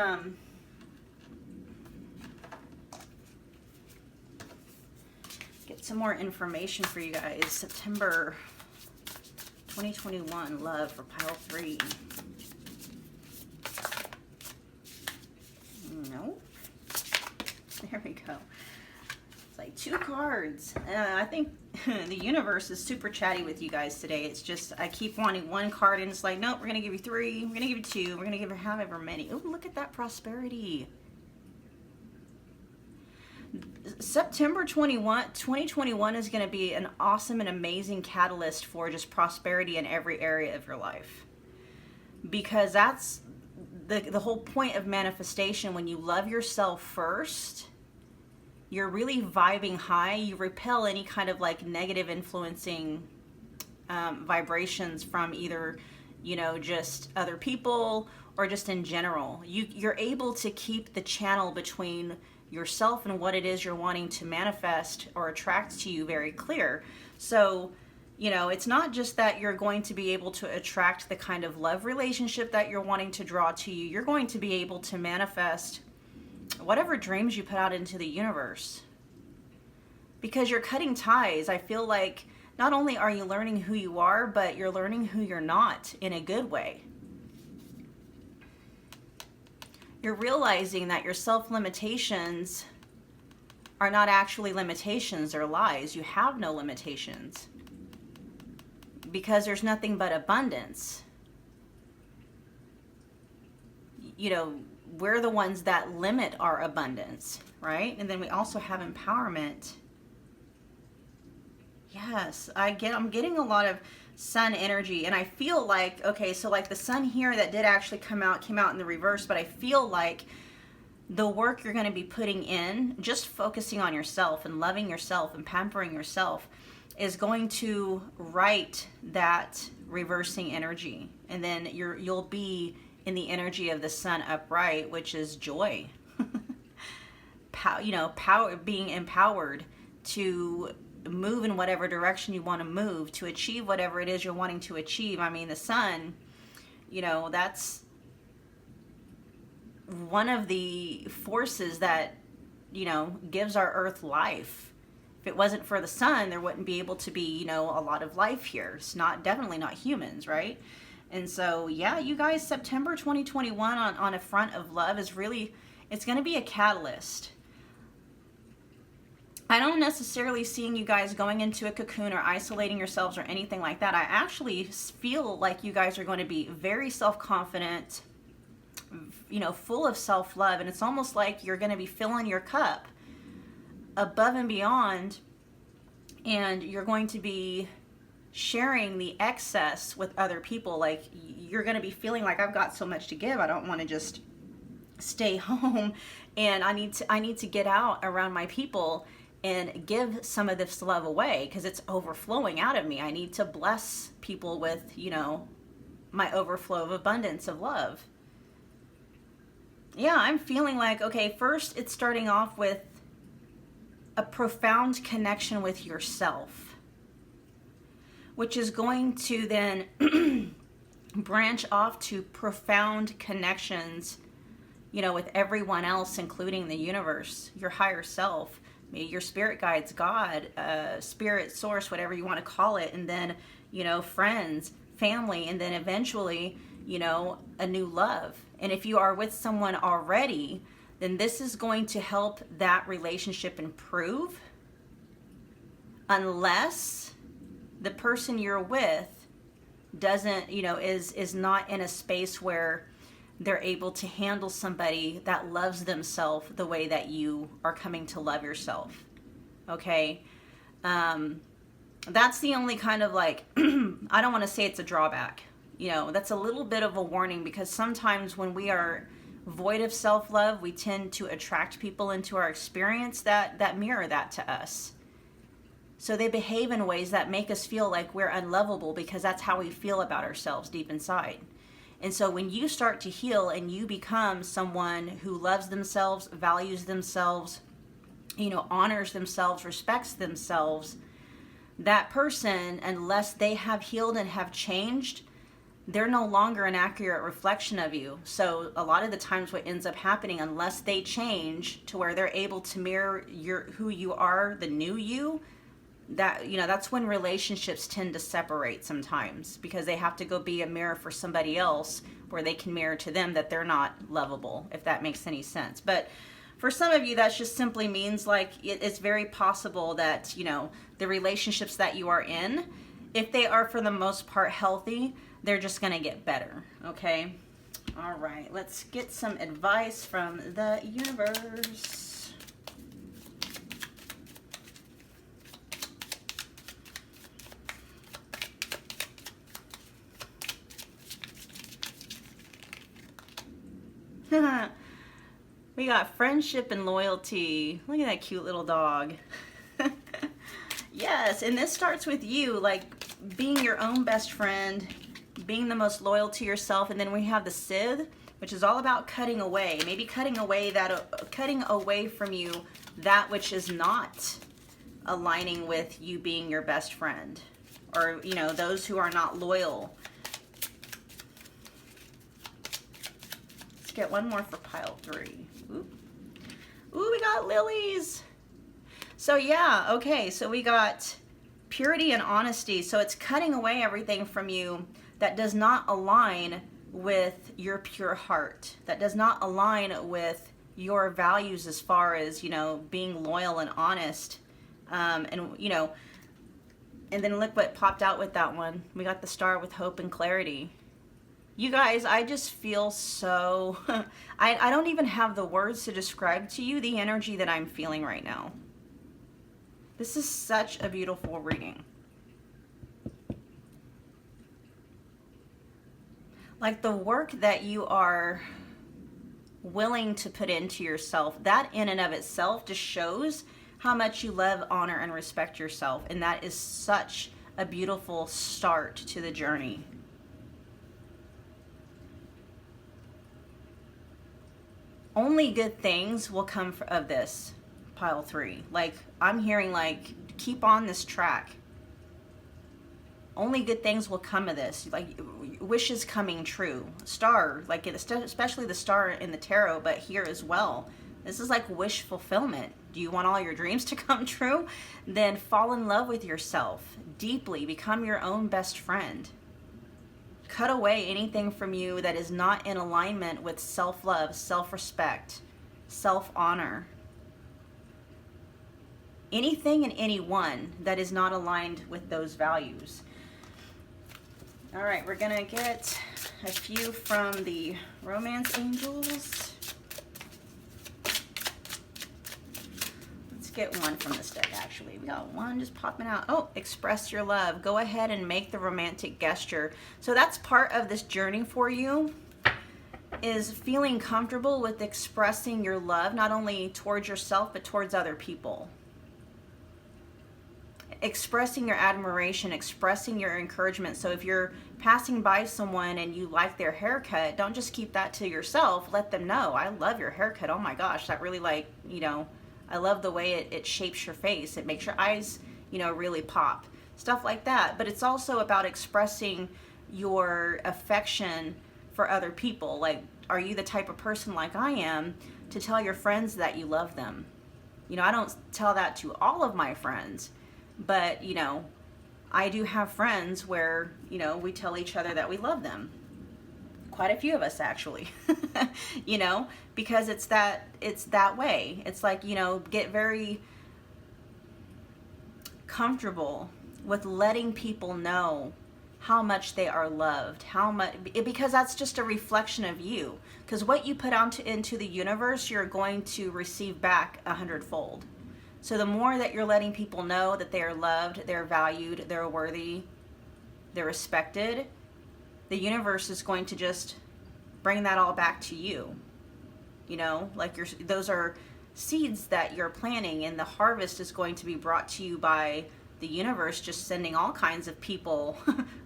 get some more information for you guys. September 2021, love for pile 3. No. There we go. It's like 2 cards. I think the universe is super chatty with you guys today. It's just, I keep wanting 1 card, and it's like, nope, we're going to give you 3. We're going to give you 2. We're going to give you however many. Oh, look at that prosperity. September 2021 is going to be an awesome and amazing catalyst for just prosperity in every area of your life. Because that's the whole point of manifestation. When you love yourself first, you're really vibing high. You repel any kind of like negative influencing vibrations from either, you know, just other people or just in general. You're able to keep the channel between yourself and what it is you're wanting to manifest or attract to you very clear. So, you know, it's not just that you're going to be able to attract the kind of love relationship that you're wanting to draw to you. You're going to be able to manifest whatever dreams you put out into the universe. Because you're cutting ties. I feel like not only are you learning who you are, but you're learning who you're not in a good way. You're realizing that your self-limitations are not actually limitations, they're lies. You have no limitations. Because there's nothing but abundance. You know, we're the ones that limit our abundance, right? And then we also have empowerment. Yes, I'm getting a lot of sun energy, and I feel like, okay, so like the sun here that did actually came out in the reverse, but I feel like the work you're going to be putting in, just focusing on yourself and loving yourself and pampering yourself, is going to right that reversing energy. And then you'll be in the energy of the sun upright, which is joy. Power, being empowered to move in whatever direction you want to move, to achieve whatever it is you're wanting to achieve. I mean, the sun, you know, that's one of the forces that, you know, gives our earth life. If it wasn't for the sun, there wouldn't be able to be, you know, a lot of life here. It's not, definitely not humans, right? And so, yeah, you guys, September 2021 on a front of love is really, it's going to be a catalyst. I don't necessarily seeing you guys going into a cocoon or isolating yourselves or anything like that. I actually feel like you guys are going to be very self-confident, you know, full of self-love. And it's almost like you're going to be filling your cup above and beyond. And you're going to be sharing the excess with other people. Like, you're going to be feeling like, I've got so much to give. I don't want to just stay home, and I need to get out around my people and give some of this love away, because it's overflowing out of me. I need to bless people with, you know, my overflow of abundance of love. Yeah, I'm feeling like, okay, first it's starting off with a profound connection with yourself, which is going to then branch off to profound connections, you know, with everyone else, including the universe, your higher self, maybe your spirit guides, God, spirit source, whatever you want to call it. And then, you know, friends, family, and then eventually, you know, a new love. And if you are with someone already, then this is going to help that relationship improve, unless the person you're with doesn't, you know, is not in a space where they're able to handle somebody that loves themselves the way that you are coming to love yourself. Okay? That's the only kind of like, I don't want to say it's a drawback. You know, that's a little bit of a warning, because sometimes when we are void of self-love, we tend to attract people into our experience that mirror that to us. So they behave in ways that make us feel like we're unlovable, because that's how we feel about ourselves deep inside. And so when you start to heal and you become someone who loves themselves, values themselves, you know, honors themselves, respects themselves, that person, unless they have healed and have changed, they're no longer an accurate reflection of you. So a lot of the times what ends up happening, unless they change to where they're able to mirror who you are, the new you, that, you know, that's when relationships tend to separate sometimes, because they have to go be a mirror for somebody else where they can mirror to them that they're not lovable, if that makes any sense. But for some of you, that just simply means like it's very possible that, you know, the relationships that you are in, if they are for the most part healthy, they're just going to get better. Okay. All right. Let's get some advice from the universe. We got friendship and loyalty. Look at that cute little dog. Yes, and this starts with you, like being your own best friend, being the most loyal to yourself. And then we have the Scythe, which is all about cutting away, maybe cutting away from you that which is not aligning with you being your best friend, or, you know, those who are not loyal. Let's get one more for pile 3. Ooh, we got lilies. So yeah, okay, so we got purity and honesty. So it's cutting away everything from you that does not align with your pure heart, that does not align with your values as far as, you know, being loyal and honest. And, you know, and then look what popped out with that one. We got the star with hope and clarity. You guys, I just feel so, I don't even have the words to describe to you the energy that I'm feeling right now. This is such a beautiful reading. Like the work that you are willing to put into yourself, that in and of itself just shows how much you love, honor, and respect yourself. And that is such a beautiful start to the journey. Only good things will come of this. pile 3. Like, I'm hearing, like, keep on this track. Only good things will come of this. Like, wishes coming true. Star, like, especially the star in the tarot, but here as well. This is like wish fulfillment. Do you want all your dreams to come true? Then fall in love with yourself deeply. Become your own best friend. Cut away anything from you that is not in alignment with self-love, self-respect, self-honor. Anything and anyone that is not aligned with those values. All right, we're gonna get a few from the romance angels. Let's get one from this deck, actually. We got one just popping out. Oh, express your love. Go ahead and make the romantic gesture. So that's part of this journey for you, is feeling comfortable with expressing your love, not only towards yourself, but towards other people. Expressing your admiration, expressing your encouragement. So if you're passing by someone and you like their haircut, don't just keep that to yourself. Let them know, I love your haircut. Oh my gosh, that really, like, you know, I love the way it shapes your face. It makes your eyes, you know, really pop. Stuff like that. But it's also about expressing your affection for other people. Like, are you the type of person, like I am, to tell your friends that you love them? You know, I don't tell that to all of my friends, but, you know, I do have friends where, you know, we tell each other that we love them. Quite a few of us, actually. You know, because it's that way. It's like, you know, get very comfortable with letting people know how much they are loved, how much, because that's just a reflection of you. Because what you put out into the universe, you're going to receive back 100-fold. So the more that you're letting people know that they are loved, they're valued, they're worthy, they're respected, the universe is going to just bring that all back to you. You know, like those are seeds that you're planting, and the harvest is going to be brought to you by the universe, just sending all kinds of people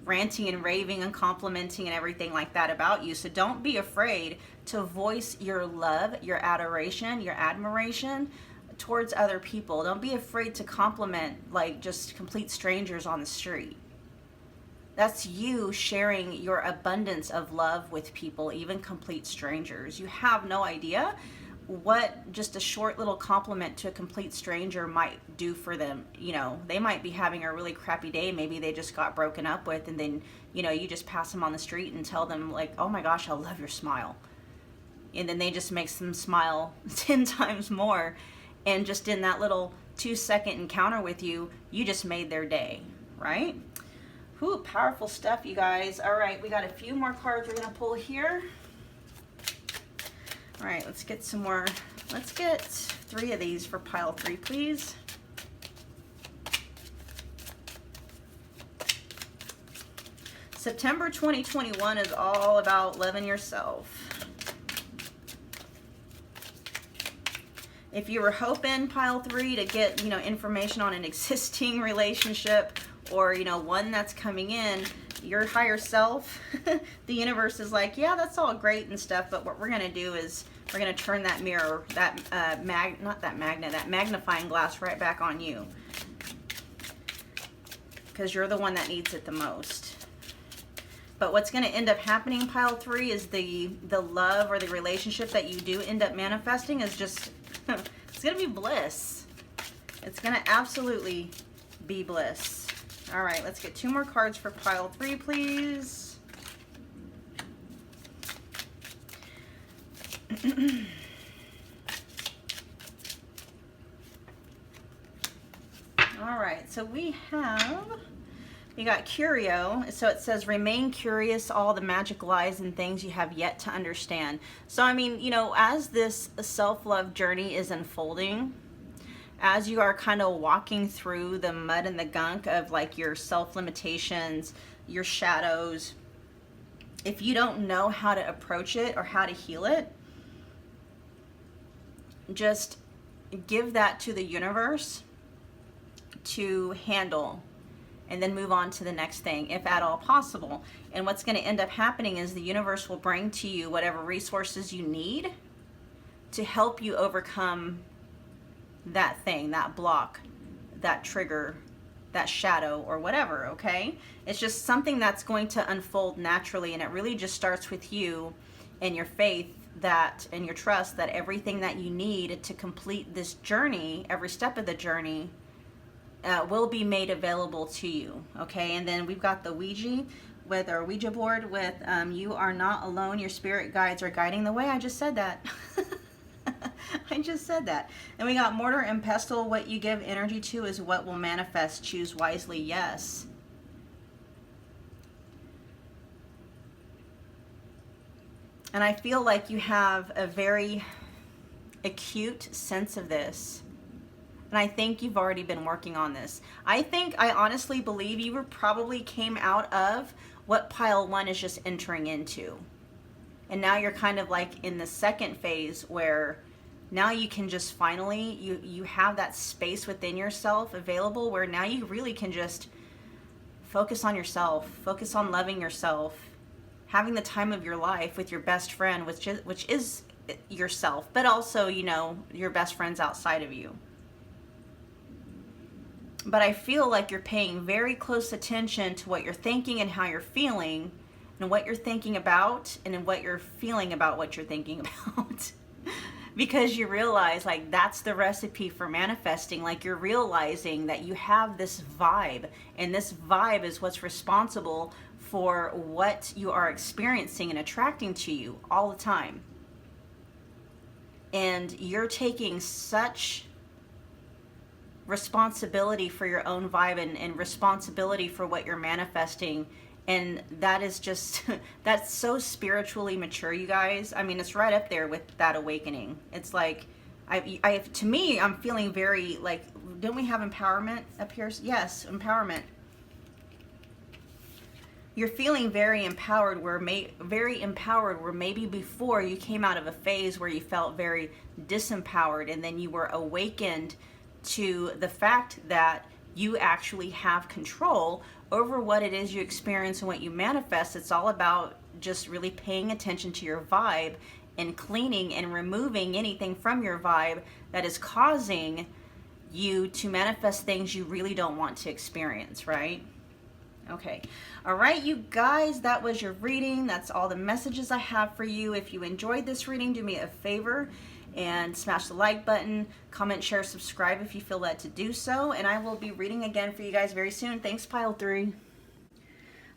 ranting and raving and complimenting and everything like that about you. So don't be afraid to voice your love, your adoration, your admiration towards other people. Don't be afraid to compliment, like, just complete strangers on the street. That's you sharing your abundance of love with people, even complete strangers. You have no idea what just a short little compliment to a complete stranger might do for them. You know, they might be having a really crappy day. Maybe they just got broken up with, and then, you know, you just pass them on the street and tell them, like, oh my gosh, I love your smile. And then they just makes them smile 10 times more. And just in that little 2-second encounter with you, you just made their day, right? Whew, powerful stuff, you guys. All right, we got a few more cards we're gonna pull here. All right, let's get some more. Let's get 3 of these for pile 3, please. September 2021 is all about loving yourself. If you were hoping, pile 3, to get, you know, information on an existing relationship, or, you know, one that's coming in, your higher self, the universe is like, yeah, that's all great and stuff, but what we're going to do is we're going to turn that mirror, that that magnifying glass right back on you, because you're the one that needs it the most. But what's going to end up happening, pile 3, is the love or the relationship that you do end up manifesting is just it's gonna be bliss. It's gonna absolutely be bliss. All right, let's get 2 more cards for pile 3, please. All right, so we got Curio. So it says, remain curious, all the magic lies and things you have yet to understand. So, I mean, you know, as this self-love journey is unfolding, as you are kind of walking through the mud and the gunk of, like, your self-limitations, your shadows, if you don't know how to approach it or how to heal it, just give that to the universe to handle, and then move on to the next thing, if at all possible. And what's going to end up happening is the universe will bring to you whatever resources you need to help you overcome that thing, that block, that trigger, that shadow, or whatever, okay? It's just something that's going to unfold naturally, and it really just starts with you and your faith that, and your trust that everything that you need to complete this journey, every step of the journey, will be made available to you, okay? And then we've got the Ouija with our Ouija board with you are not alone, your spirit guides are guiding the way. I just said that. I just said that. And we got mortar and pestle, what you give energy to is what will manifest. Choose wisely, yes. And I feel like you have a very acute sense of this. And I think you've already been working on this. I honestly believe you probably came out of what pile 1 is just entering into. And now you're kind of like in the second phase where now you can just finally, you have that space within yourself available where now you really can just focus on yourself, focus on loving yourself, having the time of your life with your best friend, which is yourself, but also, you know, your best friends outside of you. But I feel like you're paying very close attention to what you're thinking and how you're feeling, and what you're thinking about and what you're feeling about what you're thinking about. Because you realize, like, that's the recipe for manifesting. Like, you're realizing that you have this vibe, and this vibe is what's responsible for what you are experiencing and attracting to you all the time. And you're taking such responsibility for your own vibe and responsibility for what you're manifesting. And that is just, that's so spiritually mature, you guys. I mean, it's right up there with that awakening. It's like, to me, I'm feeling very, like, don't we have empowerment up here? Yes, empowerment. You're feeling very empowered where maybe before you came out of a phase where you felt very disempowered, and then you were awakened to the fact that you actually have control over what it is you experience and what you manifest. It's all about just really paying attention to your vibe and cleaning and removing anything from your vibe that is causing you to manifest things you really don't want to experience, right? Okay. All right, you guys, that was your reading. That's all the messages I have for you. If you enjoyed this reading, do me a favor and smash the like button, comment, share, subscribe if you feel led to do so. And I will be reading again for you guys very soon. Thanks, Pile 3.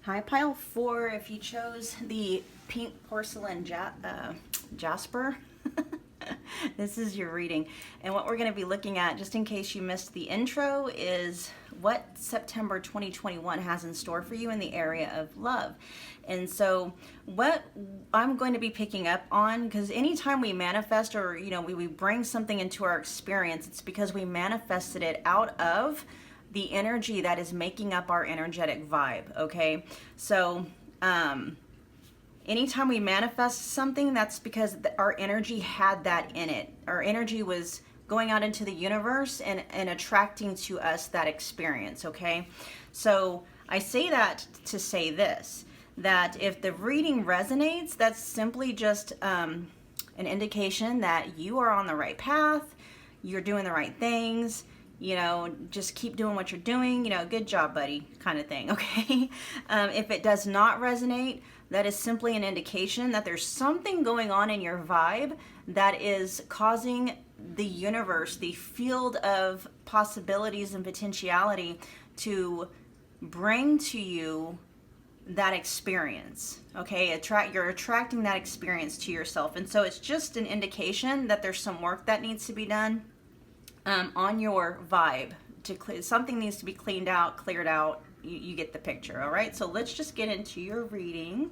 Hi, Pile 4. If you chose the pink porcelain Jasper, this is your reading. And what we're going to be looking at, just in case you missed the intro, is what September 2021 has in store for you in the area of love. And so what I'm going to be picking up on, because anytime we manifest or, you know, we bring something into our experience, it's because we manifested it out of the energy that is making up our energetic vibe, okay? So anytime we manifest something, that's because our energy had that in it. Our energy was going out into the universe and attracting to us that experience, okay? So I say that to say this, that if the reading resonates, that's simply just an indication that you are on the right path, you're doing the right things, you know, just keep doing what you're doing, you know, good job, buddy, kind of thing, okay? If it does not resonate, that is simply an indication that there's something going on in your vibe that is causing the universe, the field of possibilities and potentiality, to bring to you that experience, okay? You're attracting that experience to yourself. And so it's just an indication that there's some work that needs to be done on your vibe. Something needs to be cleaned out, cleared out. You get the picture, all right? So let's just get into your reading.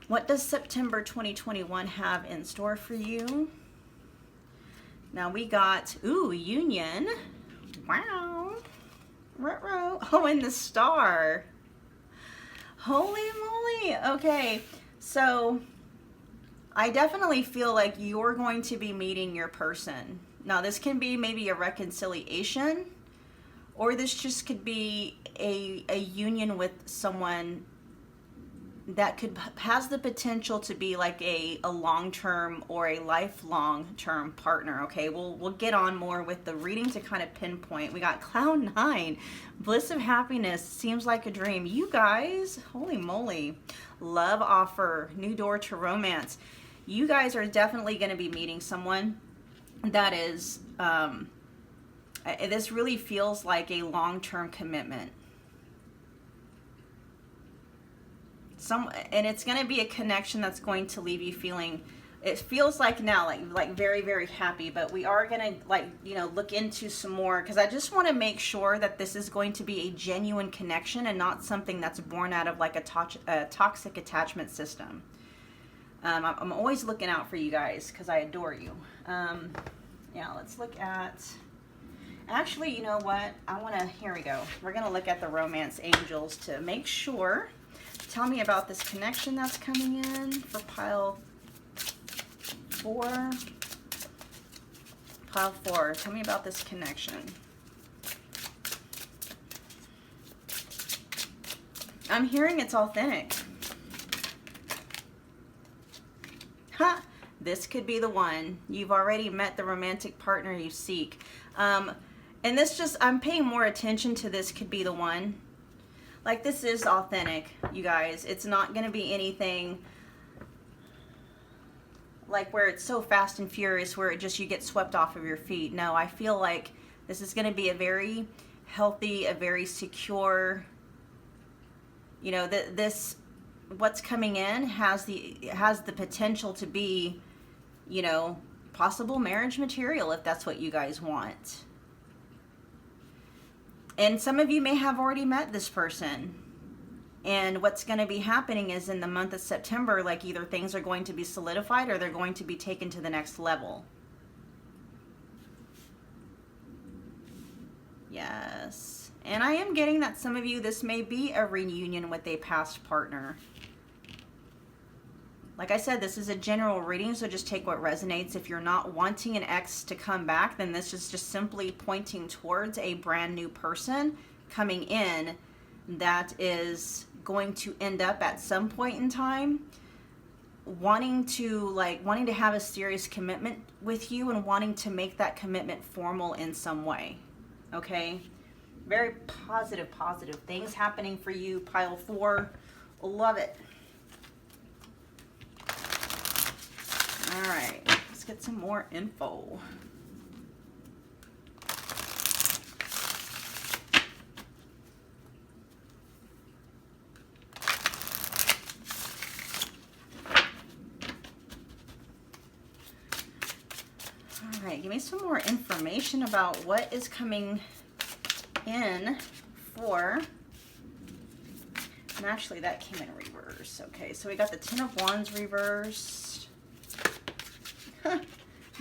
What does September 2021 have in store for you? Now we got, union. Wow. Ruh-roh. Oh, and the star. Holy moly. Okay, so I definitely feel like you're going to be meeting your person. Now this can be maybe a reconciliation, or this just could be a union with someone that has the potential to be like a long-term or a lifelong term partner. Okay, we'll get on more with the reading to kind of pinpoint. We got Cloud 9, bliss of happiness, seems like a dream. You guys, holy moly, love offer, new door to romance. You guys are definitely going to be meeting someone that is this really feels like a long-term commitment. And it's going to be a connection that's going to leave you feeling, it feels like now like very, very happy, but we are going to look into some more, because I just want to make sure that this is going to be a genuine connection and not something that's born out of like a toxic attachment system. I'm always looking out for you guys because I adore you. Yeah, let's look at, actually, you know what? Here we go. We're going to look at the romance angels to make sure. Tell me about this connection that's coming in for pile 4. Pile 4. Tell me about this connection. I'm hearing it's authentic. Ha! This could be the one. You've already met the romantic partner you seek. And this just, I'm paying more attention to this could be the one. Like, this is authentic, you guys. It's not going to be anything like where it's so fast and furious where you get swept off of your feet. No, I feel like this is going to be a very healthy, a very secure, this what's coming in has the potential to be, possible marriage material if that's what you guys want. And some of you may have already met this person. And what's going to be happening is in the month of September, like either things are going to be solidified or they're going to be taken to the next level. Yes. And I am getting that some of you, this may be a reunion with a past partner. Like I said, this is a general reading, so just take what resonates. If you're not wanting an ex to come back, then this is just simply pointing towards a brand new person coming in that is going to end up at some point in time wanting to have a serious commitment with you and wanting to make that commitment formal in some way. Okay? Very positive things happening for you, pile 4. Love it. All right, let's get some more info. All right, give me some more information about what is coming in for, and actually that came in reverse. Okay, so we got the 10 of Wands reversed.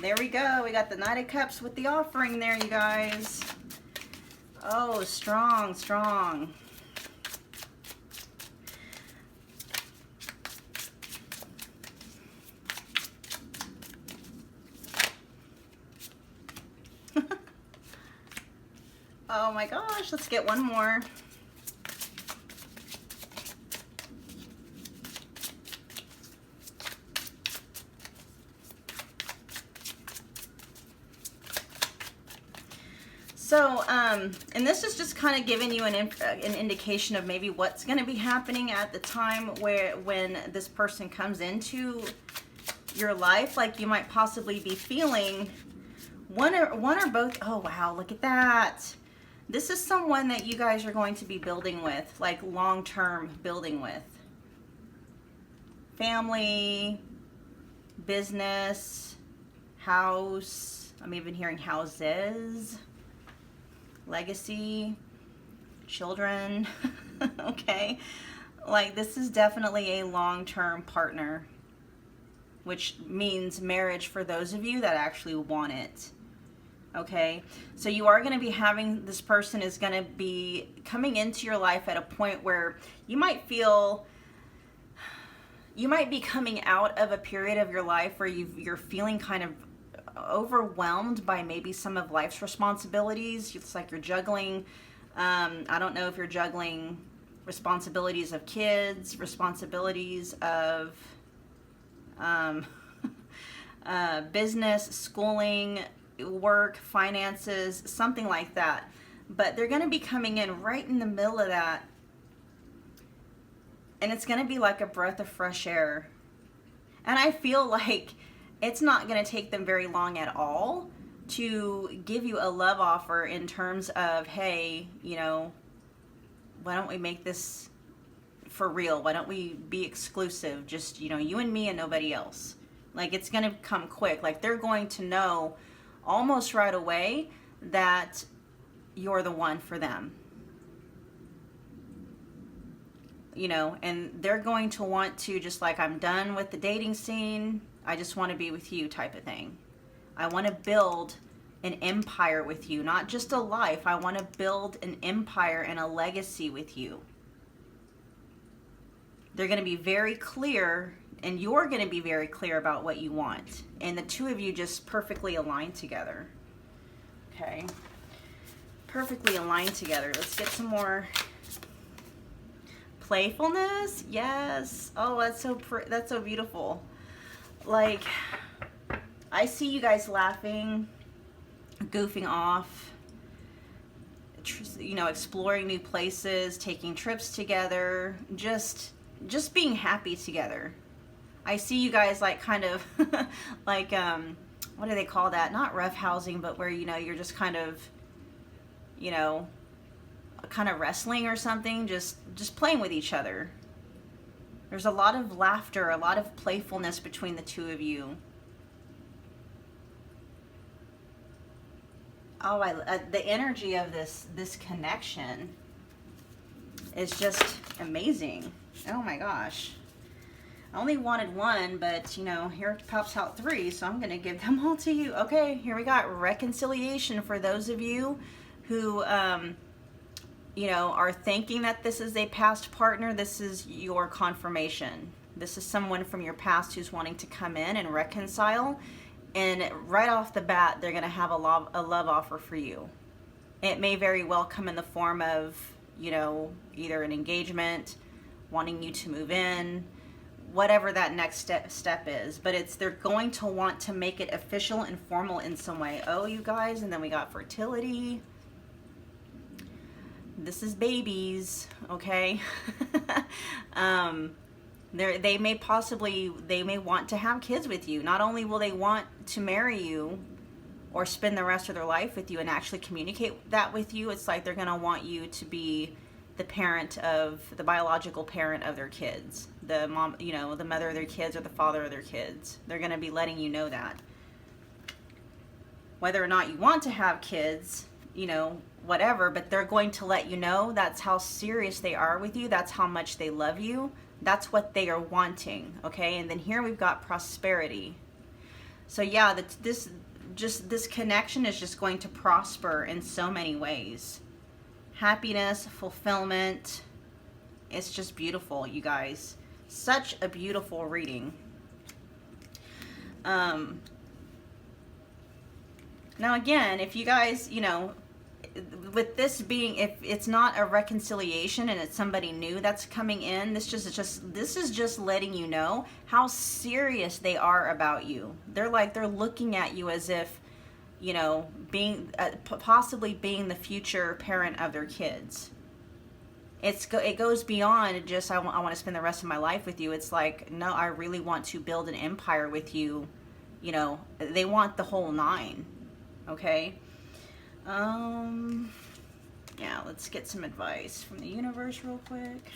There we go. We got the Knight of Cups with the offering there, you guys. Oh, strong. Oh my gosh, let's get one more. So, and this is just kind of giving you an indication of maybe what's going to be happening at the time when this person comes into your life. Like, you might possibly be feeling one or both. Oh, wow, look at that. This is someone that you guys are going to be building with, like long-term building with. Family, business, house. I'm even hearing houses. Legacy, children. Okay, like this is definitely a long-term partner, which means marriage for those of you that actually want it. Okay, so you are going to be having, this person is going to be coming into your life at a point where you might feel, you might be coming out of a period of your life where you're feeling kind of overwhelmed by maybe some of life's responsibilities. It's like you're juggling, I don't know if you're juggling responsibilities of kids, responsibilities of business, schooling, work, finances, something like that. But they're going to be coming in right in the middle of that. And it's going to be like a breath of fresh air. And I feel like it's not going to take them very long at all to give you a love offer in terms of, hey, you know, why don't we make this for real? Why don't we be exclusive? Just, you know, you and me and nobody else. Like, it's going to come quick. Like, they're going to know almost right away that you're the one for them. You know, and they're going to want to, just like, I'm done with the dating scene, I just want to be with you type of thing. I want to build an empire with you, not just a life. I want to build an empire and a legacy with you. They're going to be very clear, and you're going to be very clear about what you want. And the two of you just perfectly align together. Okay. Perfectly aligned together. Let's get some more playfulness. Yes. Oh, that's so beautiful. Like, I see you guys laughing, goofing off, you know, exploring new places, taking trips together, just being happy together. I see you guys like kind of like what do they call that? Not roughhousing, but where, you know, you're just kind of, you know, kind of wrestling or something, just playing with each other. There's a lot of laughter, a lot of playfulness between the two of you. Oh, the energy of this connection is just amazing. Oh my gosh. I only wanted one, but, you know, here pops out three, so I'm going to give them all to you. Okay, here we got reconciliation for those of you who, you know, are thinking that this is a past partner. This is your confirmation. This is someone from your past who's wanting to come in and reconcile. And right off the bat, they're going to have a love offer for you. It may very well come in the form of, you know, either an engagement, wanting you to move in, whatever that next step is. But they're going to want to make it official and formal in some way. Oh, you guys, and then we got fertility. This is babies, okay? They may want to have kids with you. Not only will they want to marry you or spend the rest of their life with you and actually communicate that with you, it's like they're going to want you to be the biological parent of their kids. The mom, you know, the mother of their kids or the father of their kids. They're going to be letting you know that. Whether or not you want to have kids, you know, whatever, but they're going to let you know that's how serious they are with you. That's how much they love you. That's what they are wanting, okay? And then here we've got prosperity. So yeah, this connection is just going to prosper in so many ways. Happiness, fulfillment. It's just beautiful, you guys. Such a beautiful reading. Now again, if you guys, you know, with this being, if it's not a reconciliation and it's somebody new that's coming in, this is just letting you know how serious they are about you. They're looking at you as if, you know, being possibly being the future parent of their kids. It goes beyond just I want to spend the rest of my life with you. It's like, no, I really want to build an empire with you. You know, they want the whole nine. Okay. Yeah, let's get some advice from the universe real quick.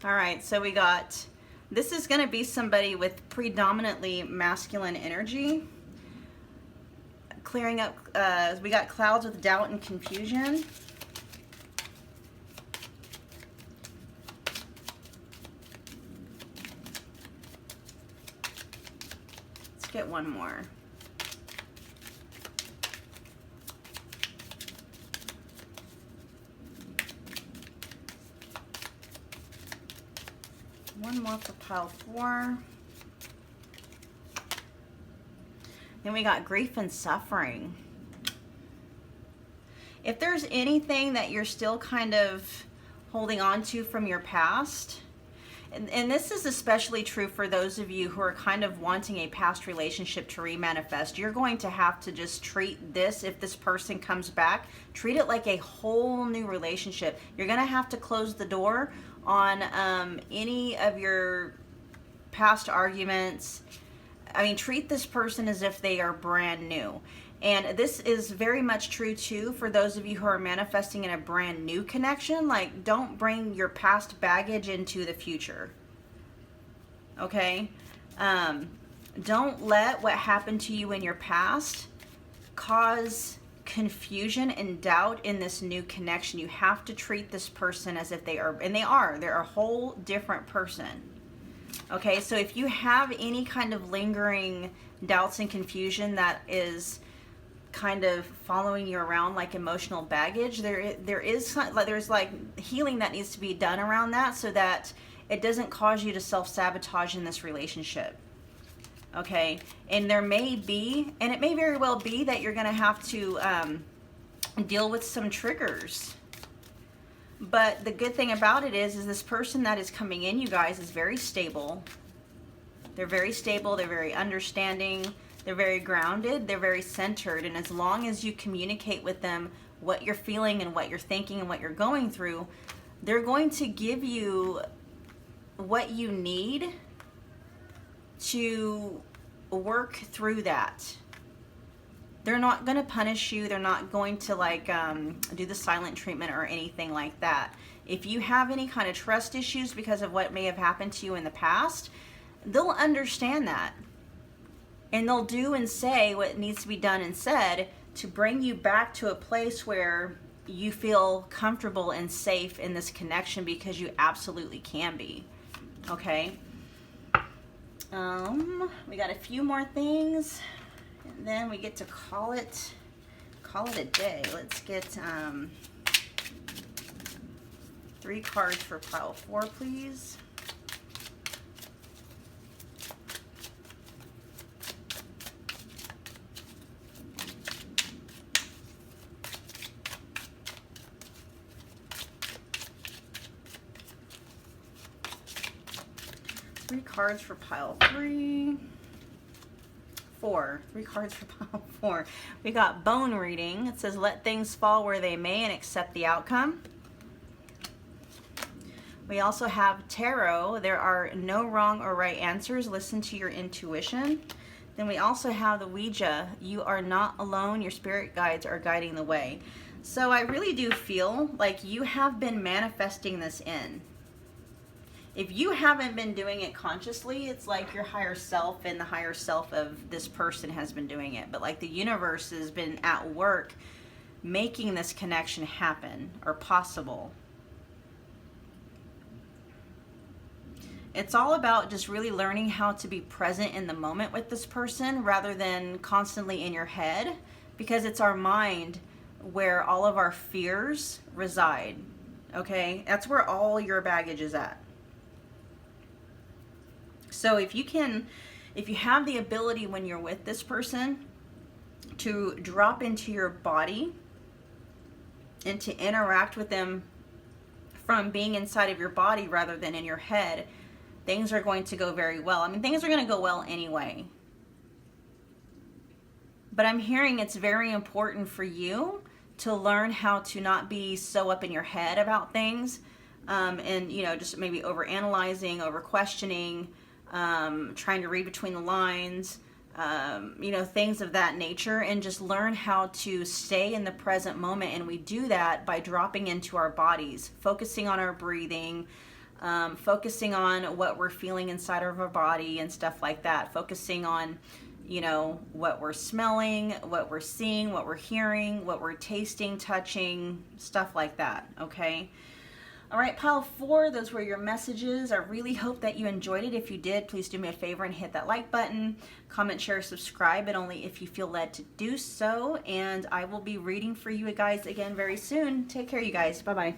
All right, so we got, this is going to be somebody with predominantly masculine energy. Clearing up, we got clouds with doubt and confusion. Let's get one more. One more for pile 4. Then we got grief and suffering. If there's anything that you're still kind of holding on to from your past, and this is especially true for those of you who are kind of wanting a past relationship to remanifest, you're going to have to just treat this, if this person comes back, treat it like a whole new relationship. You're going to have to close the door on any of your past arguments. I mean, treat this person as if they are brand new. And this is very much true too for those of you who are manifesting in a brand new connection. Like, don't bring your past baggage into the future. Okay? Don't let what happened to you in your past cause confusion and doubt in this new connection. You have to treat this person as if they are, and they're a whole different person. Okay? So if you have any kind of lingering doubts and confusion that is kind of following you around like emotional baggage, there's like healing that needs to be done around that, so that it doesn't cause you to self-sabotage in this relationship. Okay? And there may be, and it may very well be, that you're going to have to deal with some triggers. But the good thing about it is this person that is coming in, you guys, is very stable. They're very stable, they're very understanding, they're very grounded, they're very centered, and as long as you communicate with them what you're feeling and what you're thinking and what you're going through, they're going to give you what you need to work through that. They're not going to punish you. They're not going to like do the silent treatment or anything like that. If you have any kind of trust issues because of what may have happened to you in the past, they'll understand that. And they'll do and say what needs to be done and said to bring you back to a place where you feel comfortable and safe in this connection, because you absolutely can be. Okay? We got a few more things, and then we get to call it a day. Let's get 3 cards for pile 4, please. Three cards for pile 3. 4. 3 cards for pile 4. We got bone reading. It says, let things fall where they may and accept the outcome. We also have tarot. There are no wrong or right answers. Listen to your intuition. Then we also have the Ouija. You are not alone. Your spirit guides are guiding the way. So I really do feel like you have been manifesting this in. If you haven't been doing it consciously, it's like your higher self and the higher self of this person has been doing it. But like the universe has been at work making this connection happen or possible. It's all about just really learning how to be present in the moment with this person rather than constantly in your head, because it's our mind where all of our fears reside. Okay? That's where all your baggage is at. So if you have the ability when you're with this person to drop into your body and to interact with them from being inside of your body rather than in your head, things are going to go very well. I mean, things are going to go well anyway. But I'm hearing it's very important for you to learn how to not be so up in your head about things, and, you know, just maybe over-analyzing, over-questioning, trying to read between the lines, you know, things of that nature, and just learn how to stay in the present moment. And we do that by dropping into our bodies, focusing on our breathing, focusing on what we're feeling inside of our body and stuff like that, focusing on, you know, what we're smelling, what we're seeing, what we're hearing, what we're tasting, touching, stuff like that. Okay. All right, pile 4, those were your messages. I really hope that you enjoyed it. If you did, please do me a favor and hit that like button, comment, share, subscribe, but only if you feel led to do so. And I will be reading for you guys again very soon. Take care, you guys. Bye-bye.